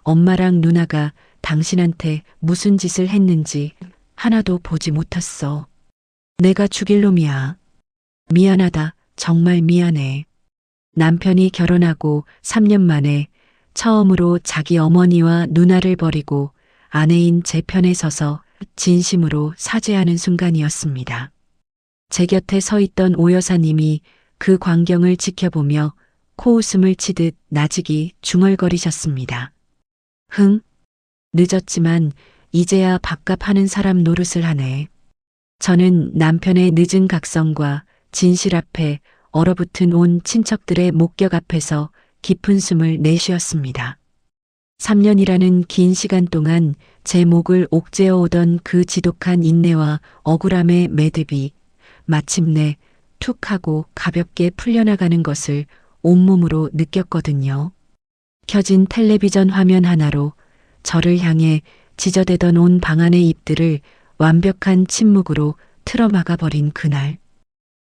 엄마랑 누나가 당신한테 무슨 짓을 했는지 하나도 보지 못했어. 내가 죽일 놈이야. 미안하다, 정말 미안해. 남편이 결혼하고 3년 만에 처음으로 자기 어머니와 누나를 버리고 아내인 제 편에 서서 진심으로 사죄하는 순간이었습니다. 제 곁에 서 있던 오 여사님이 그 광경을 지켜보며 코웃음을 치듯 나직이 중얼거리셨습니다. 흥, 늦었지만 이제야 밥값하는 사람 노릇을 하네. 저는 남편의 늦은 각성과 진실 앞에 얼어붙은 온 친척들의 목격 앞에서 깊은 숨을 내쉬었습니다. 3년이라는 긴 시간 동안 제 목을 옥죄어 오던 그 지독한 인내와 억울함의 매듭이 마침내 툭 하고 가볍게 풀려나가는 것을 온몸으로 느꼈거든요. 켜진 텔레비전 화면 하나로 저를 향해 지저대던 온 방안의 입들을 완벽한 침묵으로 틀어막아 버린 그날.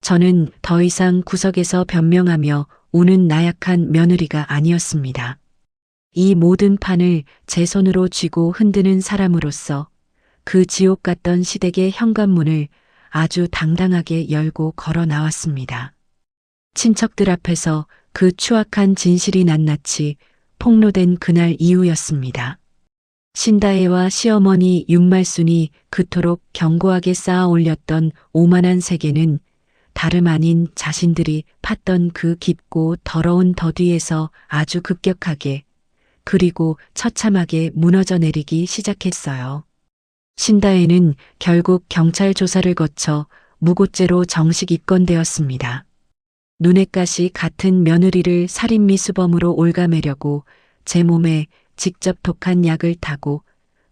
저는 더 이상 구석에서 변명하며 우는 나약한 며느리가 아니었습니다. 이 모든 판을 제 손으로 쥐고 흔드는 사람으로서 그 지옥 같던 시댁의 현관문을 아주 당당하게 열고 걸어 나왔습니다. 친척들 앞에서 그 추악한 진실이 낱낱이 폭로된 그날 이후였습니다. 신다혜와 시어머니 윤말순이 그토록 견고하게 쌓아 올렸던 오만한 세계는 다름 아닌 자신들이 팠던 그 깊고 더러운 더위에서 아주 급격하게 그리고 처참하게 무너져 내리기 시작했어요. 신다혜는 결국 경찰 조사를 거쳐 무고죄로 정식 입건되었습니다. 눈엣 가시 같은 며느리를 살인미수범으로 올가매려고 제 몸에 직접 독한 약을 타고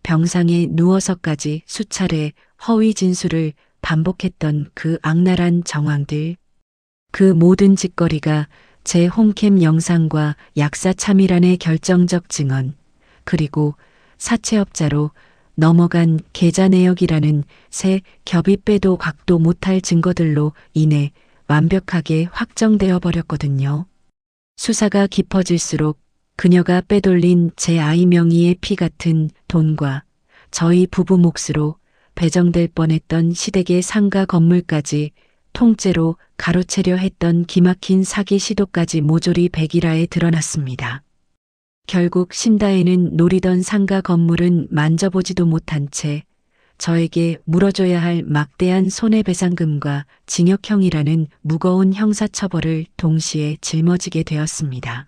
병상에 누워서까지 수차례 허위 진술을 반복했던 그 악랄한 정황들. 그 모든 짓거리가 제 홈캠 영상과 약사 참의란의 결정적 증언, 그리고 사채업자로 넘어간 계좌 내역이라는 새 겹이 빼도 각도 못할 증거들로 인해 완벽하게 확정되어 버렸거든요. 수사가 깊어질수록 그녀가 빼돌린 제 아이 명의의 피 같은 돈과 저희 부부 몫으로 배정될 뻔했던 시댁의 상가 건물까지 통째로 가로채려 했던 기막힌 사기 시도까지 모조리 백일화에 드러났습니다. 결국 신다혜는 노리던 상가 건물은 만져보지도 못한 채 저에게 물어줘야 할 막대한 손해배상금과 징역형이라는 무거운 형사처벌을 동시에 짊어지게 되었습니다.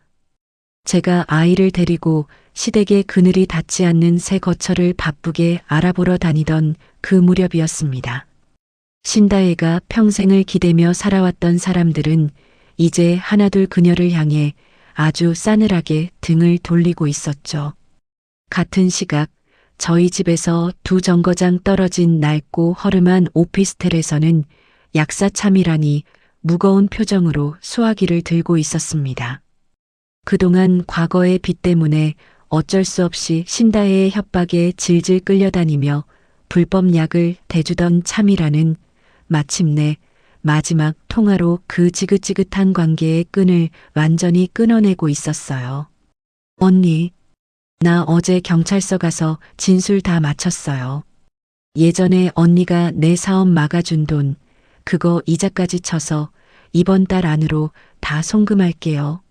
제가 아이를 데리고 시댁의 그늘이 닿지 않는 새 거처를 바쁘게 알아보러 다니던 그 무렵이었습니다. 신다혜가 평생을 기대며 살아왔던 사람들은 이제 하나둘 그녀를 향해 아주 싸늘하게 등을 돌리고 있었죠. 같은 시각 저희 집에서 2정거장 떨어진 낡고 허름한 오피스텔에서는 약사 참이란이 무거운 표정으로 수화기를 들고 있었습니다. 그동안 과거의 빚 때문에 어쩔 수 없이 신다혜의 협박에 질질 끌려다니며 불법 약을 대주던 참이란은 마침내 마지막 통화로 그 지긋지긋한 관계의 끈을 완전히 끊어내고 있었어요. 언니, 나 어제 경찰서 가서 진술 다 마쳤어요. 예전에 언니가 내 사업 막아준 돈, 그거 이자까지 쳐서 이번 달 안으로 다 송금할게요.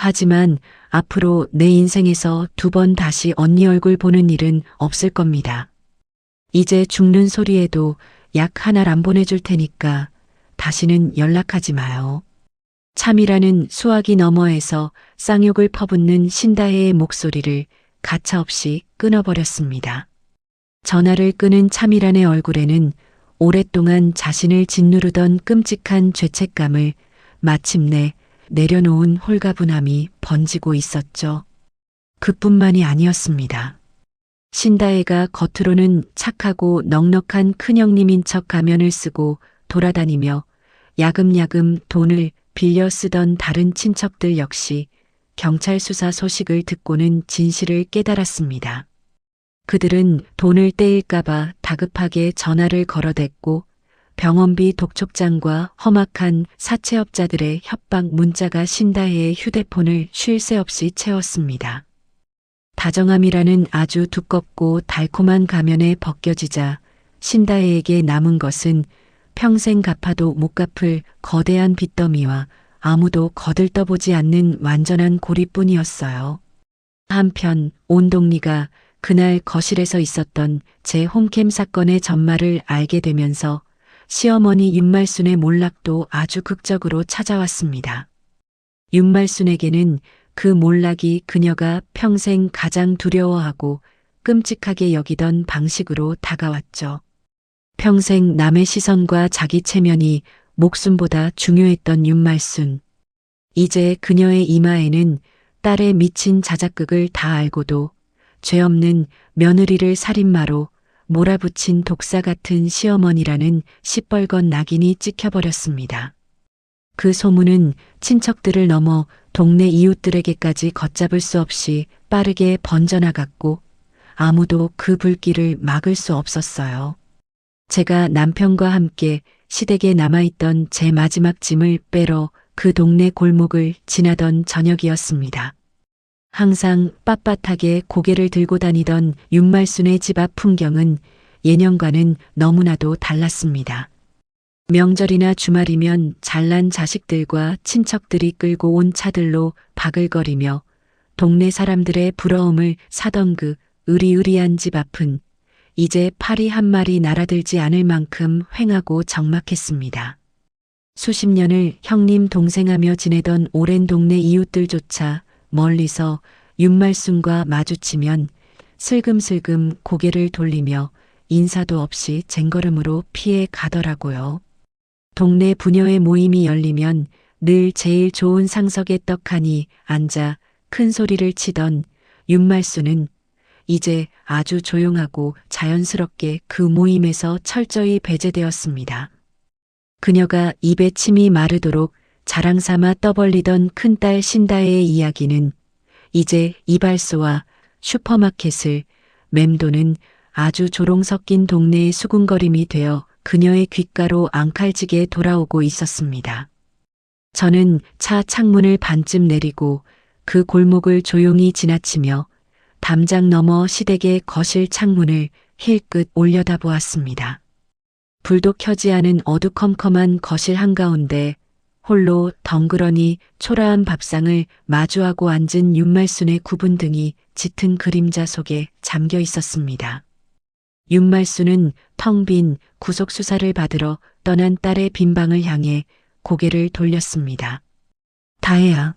하지만 앞으로 내 인생에서 2번 다시 언니 얼굴 보는 일은 없을 겁니다. 이제 죽는 소리에도 약 하나를 안 보내줄 테니까 다시는 연락하지 마요. 참이라는 수화기 너머에서 쌍욕을 퍼붓는 신다혜의 목소리를 가차없이 끊어버렸습니다. 전화를 끄는 참이란의 얼굴에는 오랫동안 자신을 짓누르던 끔찍한 죄책감을 마침내 내려놓은 홀가분함이 번지고 있었죠. 그뿐만이 아니었습니다. 신다혜가 겉으로는 착하고 넉넉한 큰형님인 척 가면을 쓰고 돌아다니며 야금야금 돈을 빌려 쓰던 다른 친척들 역시 경찰 수사 소식을 듣고는 진실을 깨달았습니다. 그들은 돈을 떼일까봐 다급하게 전화를 걸어댔고 병원비 독촉장과 험악한 사채업자들의 협박 문자가 신다혜의 휴대폰을 쉴 새 없이 채웠습니다. 다정함이라는 아주 두껍고 달콤한 가면에 벗겨지자 신다혜에게 남은 것은 평생 갚아도 못 갚을 거대한 빚더미와 아무도 거들떠보지 않는 완전한 고립뿐이었어요. 한편 온동리가 그날 거실에서 있었던 제 홈캠 사건의 전말을 알게 되면서 시어머니 윤말순의 몰락도 아주 극적으로 찾아왔습니다. 윤말순에게는 그 몰락이 그녀가 평생 가장 두려워하고 끔찍하게 여기던 방식으로 다가왔죠. 평생 남의 시선과 자기 체면이 목숨보다 중요했던 윤말순. 이제 그녀의 이마에는 딸의 미친 자작극을 다 알고도 죄 없는 며느리를 살인마로 몰아붙인 독사 같은 시어머니라는 시뻘건 낙인이 찍혀버렸습니다. 그 소문은 친척들을 넘어 동네 이웃들에게까지 걷잡을 수 없이 빠르게 번져나갔고 아무도 그 불길을 막을 수 없었어요. 제가 남편과 함께 시댁에 남아있던 제 마지막 짐을 빼러 그 동네 골목을 지나던 저녁이었습니다. 항상 빳빳하게 고개를 들고 다니던 윤말순의 집 앞 풍경은 예년과는 너무나도 달랐습니다. 명절이나 주말이면 잘난 자식들과 친척들이 끌고 온 차들로 바글거리며 동네 사람들의 부러움을 사던 그 으리으리한 집 앞은 이제 파리 한 마리 날아들지 않을 만큼 휑하고 적막했습니다. 수십 년을 형님 동생하며 지내던 오랜 동네 이웃들조차 멀리서 윤말순과 마주치면 슬금슬금 고개를 돌리며 인사도 없이 쟁걸음으로 피해 가더라고요. 동네 부녀의 모임이 열리면 늘 제일 좋은 상석에 떡하니 앉아 큰 소리를 치던 윤말순은 이제 아주 조용하고 자연스럽게 그 모임에서 철저히 배제되었습니다. 그녀가 입에 침이 마르도록 자랑삼아 떠벌리던 큰딸 신다혜의 이야기는 이제 이발소와 슈퍼마켓을 맴도는 아주 조롱 섞인 동네의 수군거림이 되어 그녀의 귓가로 앙칼지게 돌아오고 있었습니다. 저는 차 창문을 반쯤 내리고 그 골목을 조용히 지나치며 담장 너머 시댁의 거실 창문을 힐끗 올려다보았습니다. 불도 켜지 않은 어두컴컴한 거실 한가운데 홀로 덩그러니 초라한 밥상을 마주하고 앉은 윤말순의 굽은 등이 짙은 그림자 속에 잠겨 있었습니다. 윤말순은 텅 빈 구속수사를 받으러 떠난 딸의 빈방을 향해 고개를 돌렸습니다. 다혜야.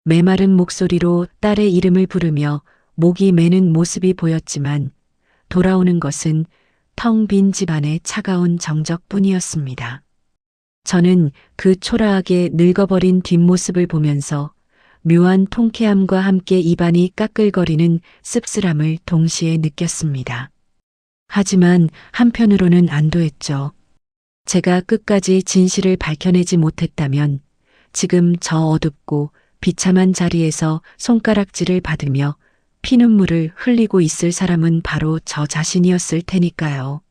메마른 목소리로 딸의 이름을 부르며 목이 메는 모습이 보였지만 돌아오는 것은 텅 빈 집안의 차가운 정적뿐이었습니다. 저는 그 초라하게 늙어버린 뒷모습을 보면서 묘한 통쾌함과 함께 입안이 까끌거리는 씁쓸함을 동시에 느꼈습니다. 하지만 한편으로는 안도했죠. 제가 끝까지 진실을 밝혀내지 못했다면 지금 저 어둡고 비참한 자리에서 손가락질을 받으며 피눈물을 흘리고 있을 사람은 바로 저 자신이었을 테니까요.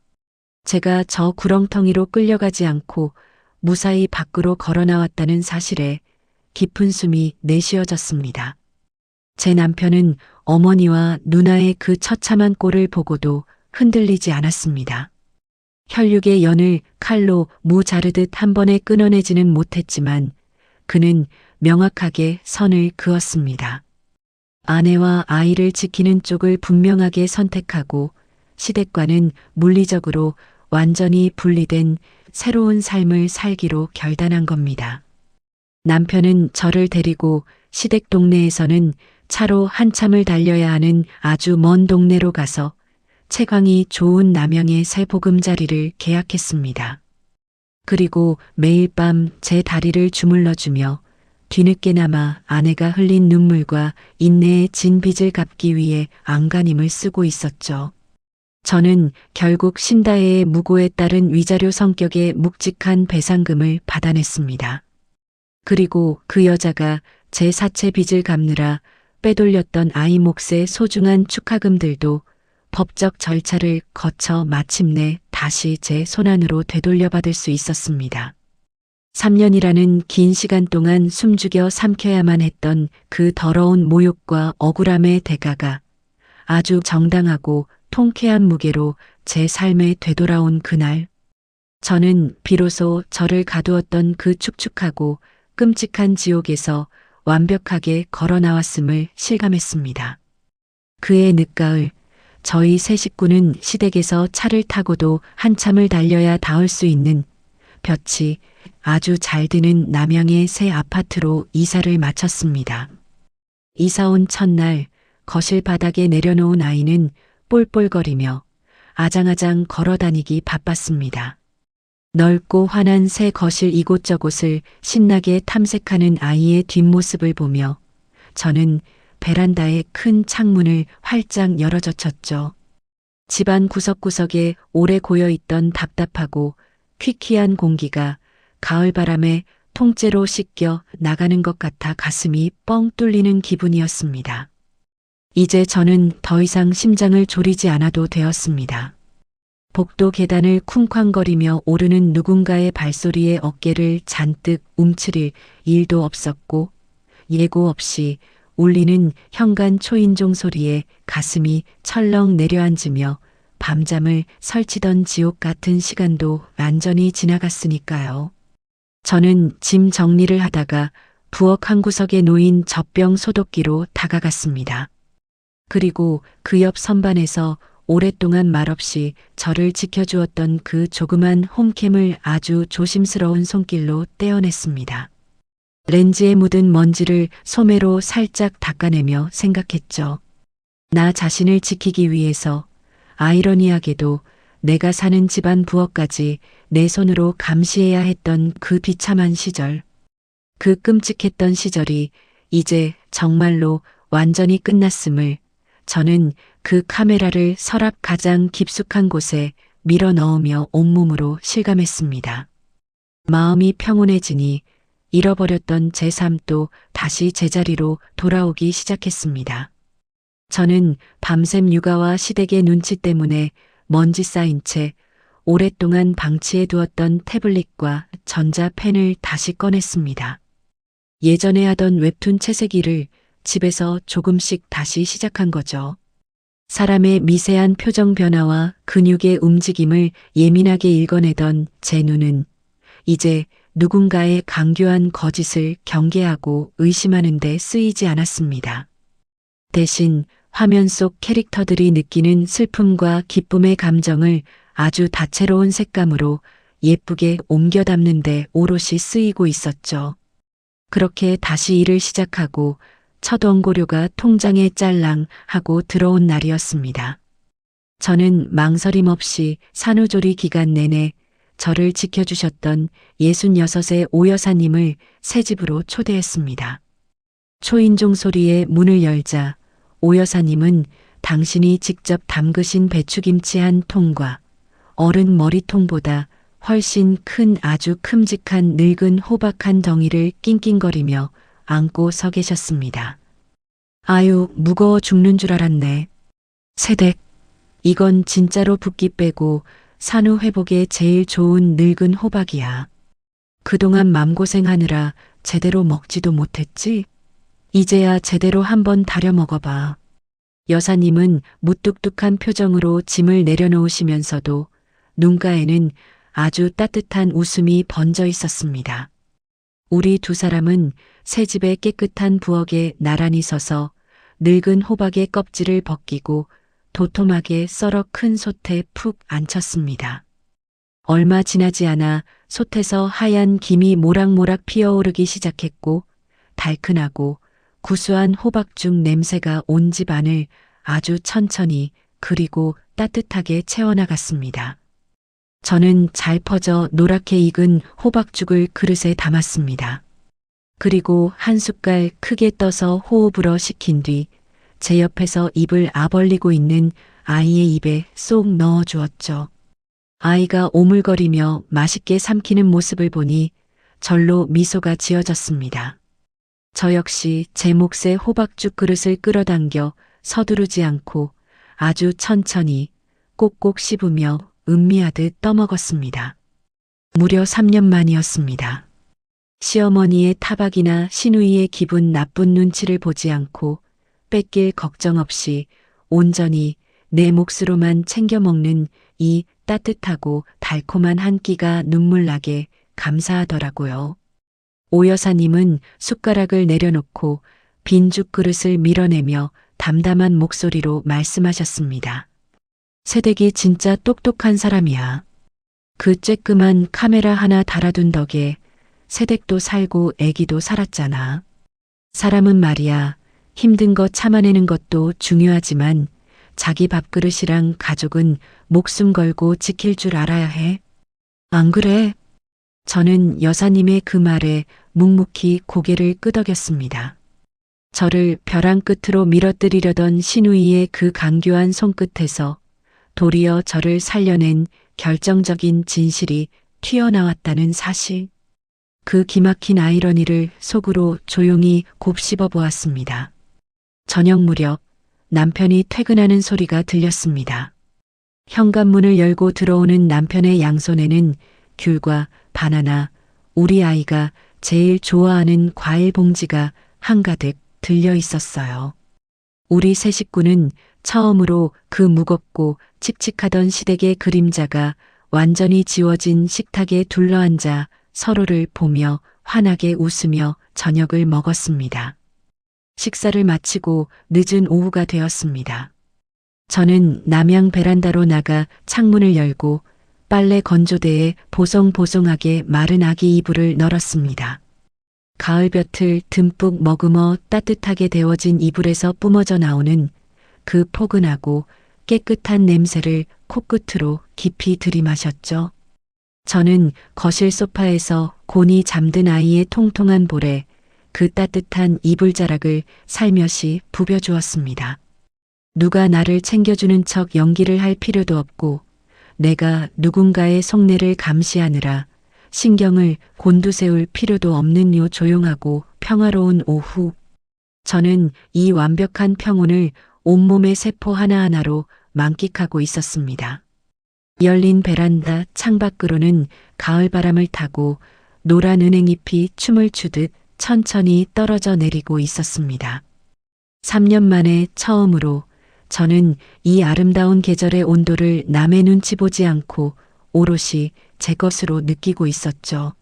제가 저 구렁텅이로 끌려가지 않고 무사히 밖으로 걸어 나왔다는 사실에 깊은 숨이 내쉬어졌습니다. 제 남편은 어머니와 누나의 그 처참한 꼴을 보고도 흔들리지 않았습니다. 혈육의 연을 칼로 무 자르듯 한 번에 끊어내지는 못했지만 그는 명확하게 선을 그었습니다. 아내와 아이를 지키는 쪽을 분명하게 선택하고 시댁과는 물리적으로 완전히 분리된 새로운 삶을 살기로 결단한 겁니다. 남편은 저를 데리고 시댁 동네에서는 차로 한참을 달려야 하는 아주 먼 동네로 가서 채광이 좋은 남양의 새 보금자리를 계약했습니다. 그리고 매일 밤 제 다리를 주물러주며 뒤늦게나마 아내가 흘린 눈물과 인내의 진 빚을 갚기 위해 안간힘을 쓰고 있었죠. 저는 결국 신다혜의 무고에 따른 위자료 성격의 묵직한 배상금을 받아냈습니다. 그리고 그 여자가 제 사채 빚을 갚느라 빼돌렸던 아이 몫의 소중한 축하금들도 법적 절차를 거쳐 마침내 다시 제 손안으로 되돌려받을 수 있었습니다. 3년이라는 긴 시간 동안 숨죽여 삼켜야만 했던 그 더러운 모욕과 억울함의 대가가 아주 정당하고 통쾌한 무게로 제 삶에 되돌아온 그날, 저는 비로소 저를 가두었던 그 축축하고 끔찍한 지옥에서 완벽하게 걸어 나왔음을 실감했습니다. 그해 늦가을, 저희 세 식구는 시댁에서 차를 타고도 한참을 달려야 닿을 수 있는 볕이 아주 잘 드는 남양의 새 아파트로 이사를 마쳤습니다. 이사 온 첫날 거실 바닥에 내려놓은 아이는 볼볼거리며 아장아장 걸어다니기 바빴습니다. 넓고 환한 새 거실 이곳저곳을 신나게 탐색하는 아이의 뒷모습을 보며 저는 베란다의 큰 창문을 활짝 열어젖혔죠. 집안 구석구석에 오래 고여있던 답답하고 퀴퀴한 공기가 가을바람에 통째로 씻겨 나가는 것 같아 가슴이 뻥 뚫리는 기분이었습니다. 이제 저는 더 이상 심장을 졸이지 않아도 되었습니다. 복도 계단을 쿵쾅거리며 오르는 누군가의 발소리에 어깨를 잔뜩 움츠릴 일도 없었고 예고 없이 울리는 현관 초인종 소리에 가슴이 철렁 내려앉으며 밤잠을 설치던 지옥 같은 시간도 완전히 지나갔으니까요. 저는 짐 정리를 하다가 부엌 한 구석에 놓인 젖병 소독기로 다가갔습니다. 그리고 그 옆 선반에서 오랫동안 말없이 저를 지켜주었던 그 조그만 홈캠을 아주 조심스러운 손길로 떼어냈습니다. 렌즈에 묻은 먼지를 소매로 살짝 닦아내며 생각했죠. 나 자신을 지키기 위해서 아이러니하게도 내가 사는 집안 부엌까지 내 손으로 감시해야 했던 그 비참한 시절. 그 끔찍했던 시절이 이제 정말로 완전히 끝났음을 저는 그 카메라를 서랍 가장 깊숙한 곳에 밀어 넣으며 온몸으로 실감했습니다. 마음이 평온해지니 잃어버렸던 제 삶도 다시 제자리로 돌아오기 시작했습니다. 저는 밤샘 육아와 시댁의 눈치 때문에 먼지 쌓인 채 오랫동안 방치해 두었던 태블릿과 전자펜을 다시 꺼냈습니다. 예전에 하던 웹툰 채색일을 집에서 조금씩 다시 시작한 거죠. 사람의 미세한 표정 변화와 근육의 움직임을 예민하게 읽어내던 제 눈은 이제 누군가의 강교한 거짓을 경계하고 의심하는 데 쓰이지 않았습니다. 대신 화면 속 캐릭터들이 느끼는 슬픔과 기쁨의 감정을 아주 다채로운 색감으로 예쁘게 옮겨 담는 데 오롯이 쓰이고 있었죠. 그렇게 다시 일을 시작하고 첫 원고료가 통장에 짤랑 하고 들어온 날이었습니다. 저는 망설임 없이 산후조리 기간 내내 저를 지켜주셨던 66의 오 여사님을 새 집으로 초대했습니다. 초인종 소리에 문을 열자 오 여사님은 당신이 직접 담그신 배추김치 한 통과 어른 머리통보다 훨씬 큰 아주 큼직한 늙은 호박 한 덩이를 낑낑거리며 안고 서 계셨습니다. 아유, 무거워 죽는 줄 알았네. 세댁, 이건 진짜로 붓기 빼고 산후 회복에 제일 좋은 늙은 호박이야. 그동안 맘고생하느라 제대로 먹지도 못했지? 이제야 제대로 한번 다려 먹어봐. 여사님은 무뚝뚝한 표정으로 짐을 내려놓으시면서도 눈가에는 아주 따뜻한 웃음이 번져 있었습니다. 우리 두 사람은 새 집의 깨끗한 부엌에 나란히 서서 늙은 호박의 껍질을 벗기고 도톰하게 썰어 큰 솥에 푹 앉혔습니다. 얼마 지나지 않아 솥에서 하얀 김이 모락모락 피어오르기 시작했고 달큰하고 구수한 호박죽 냄새가 온 집안을 아주 천천히 그리고 따뜻하게 채워나갔습니다. 저는 잘 퍼져 노랗게 익은 호박죽을 그릇에 담았습니다. 그리고 한 숟갈 크게 떠서 호흡으로 식힌 뒤 제 옆에서 입을 아벌리고 있는 아이의 입에 쏙 넣어 주었죠. 아이가 오물거리며 맛있게 삼키는 모습을 보니 절로 미소가 지어졌습니다. 저 역시 제 몫의 호박죽 그릇을 끌어당겨 서두르지 않고 아주 천천히 꼭꼭 씹으며 음미하듯 떠먹었습니다. 무려 3년 만이었습니다. 시어머니의 타박이나 시누이의 기분 나쁜 눈치를 보지 않고 뺏길 걱정 없이 온전히 내 몫으로만 챙겨 먹는 이 따뜻하고 달콤한 한 끼가 눈물나게 감사하더라고요. 오 여사님은 숟가락을 내려놓고 빈죽 그릇을 밀어내며 담담한 목소리로 말씀하셨습니다. 새댁이 진짜 똑똑한 사람이야. 그 쬐끄만 카메라 하나 달아둔 덕에 새댁도 살고 애기도 살았잖아. 사람은 말이야, 힘든 거 참아내는 것도 중요하지만 자기 밥그릇이랑 가족은 목숨 걸고 지킬 줄 알아야 해. 안 그래? 저는 여사님의 그 말에 묵묵히 고개를 끄덕였습니다. 저를 벼랑 끝으로 밀어뜨리려던 시누이의 그 강교한 손끝에서 도리어 저를 살려낸 결정적인 진실이 튀어나왔다는 사실. 그 기막힌 아이러니를 속으로 조용히 곱씹어 보았습니다. 저녁 무렵 남편이 퇴근하는 소리가 들렸습니다. 현관문을 열고 들어오는 남편의 양손에는 귤과 바나나, 우리 아이가 제일 좋아하는 과일 봉지가 한가득 들려 있었어요. 우리 세 식구는 처음으로 그 무겁고 칙칙하던 시댁의 그림자가 완전히 지워진 식탁에 둘러앉아 서로를 보며 환하게 웃으며 저녁을 먹었습니다. 식사를 마치고 늦은 오후가 되었습니다. 저는 남양 베란다로 나가 창문을 열고 빨래 건조대에 보송보송하게 마른 아기 이불을 널었습니다. 가을볕을 듬뿍 머금어 따뜻하게 데워진 이불에서 뿜어져 나오는 그 포근하고 깨끗한 냄새를 코끝으로 깊이 들이마셨죠. 저는 거실 소파에서 곤히 잠든 아이의 통통한 볼에 그 따뜻한 이불자락을 살며시 부벼주었습니다. 누가 나를 챙겨주는 척 연기를 할 필요도 없고 내가 누군가의 속내를 감시하느라 신경을 곤두세울 필요도 없는 요 조용하고 평화로운 오후. 저는 이 완벽한 평온을 온몸의 세포 하나하나로 만끽하고 있었습니다. 열린 베란다 창밖으로는 가을바람을 타고 노란 은행잎이 춤을 추듯 천천히 떨어져 내리고 있었습니다. 3년 만에 처음으로 저는 이 아름다운 계절의 온도를 남의 눈치 보지 않고 오롯이 제 것으로 느끼고 있었죠.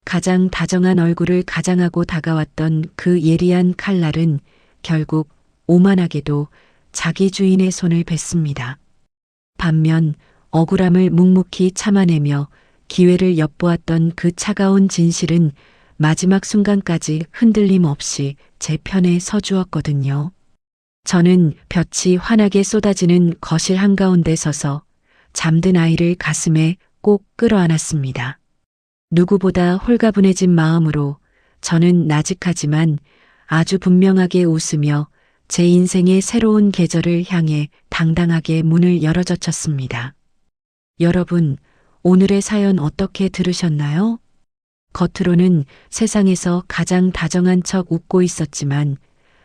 가장 다정한 얼굴을 가장하고 다가왔던 그 예리한 칼날은 결국 오만하게도 자기 주인의 손을 뱉습니다. 반면 억울함을 묵묵히 참아내며 기회를 엿보았던 그 차가운 진실은 마지막 순간까지 흔들림 없이 제 편에 서주었거든요. 저는 볕이 환하게 쏟아지는 거실 한가운데 서서 잠든 아이를 가슴에 꼭 끌어안았습니다. 누구보다 홀가분해진 마음으로 저는 나직하지만 아주 분명하게 웃으며 제 인생의 새로운 계절을 향해 당당하게 문을 열어젖혔습니다. 여러분, 오늘의 사연 어떻게 들으셨나요? 겉으로는 세상에서 가장 다정한 척 웃고 있었지만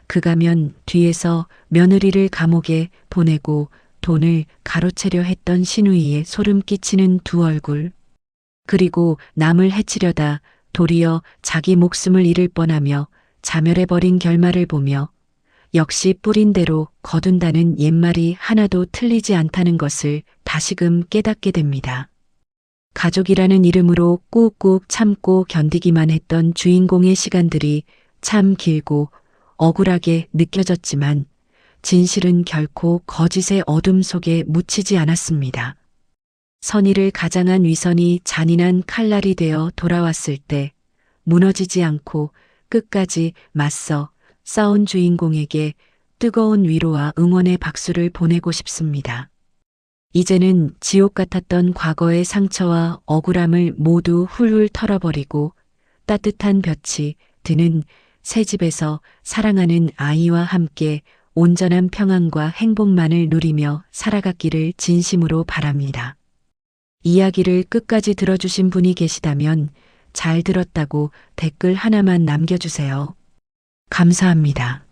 그가면 뒤에서 며느리를 감옥에 보내고 돈을 가로채려 했던 시누이의 소름 끼치는 두 얼굴. 그리고 남을 해치려다 도리어 자기 목숨을 잃을 뻔하며 자멸해버린 결말을 보며 역시 뿌린 대로 거둔다는 옛말이 하나도 틀리지 않다는 것을 다시금 깨닫게 됩니다. 가족이라는 이름으로 꾹꾹 참고 견디기만 했던 주인공의 시간들이 참 길고 억울하게 느껴졌지만 진실은 결코 거짓의 어둠 속에 묻히지 않았습니다. 선의를 가장한 위선이 잔인한 칼날이 되어 돌아왔을 때 무너지지 않고 끝까지 맞서 싸운 주인공에게 뜨거운 위로와 응원의 박수를 보내고 싶습니다. 이제는 지옥 같았던 과거의 상처와 억울함을 모두 훌훌 털어버리고 따뜻한 볕이 드는 새 집에서 사랑하는 아이와 함께 온전한 평안과 행복만을 누리며 살아가기를 진심으로 바랍니다. 이야기를 끝까지 들어주신 분이 계시다면 잘 들었다고 댓글 하나만 남겨주세요. 감사합니다.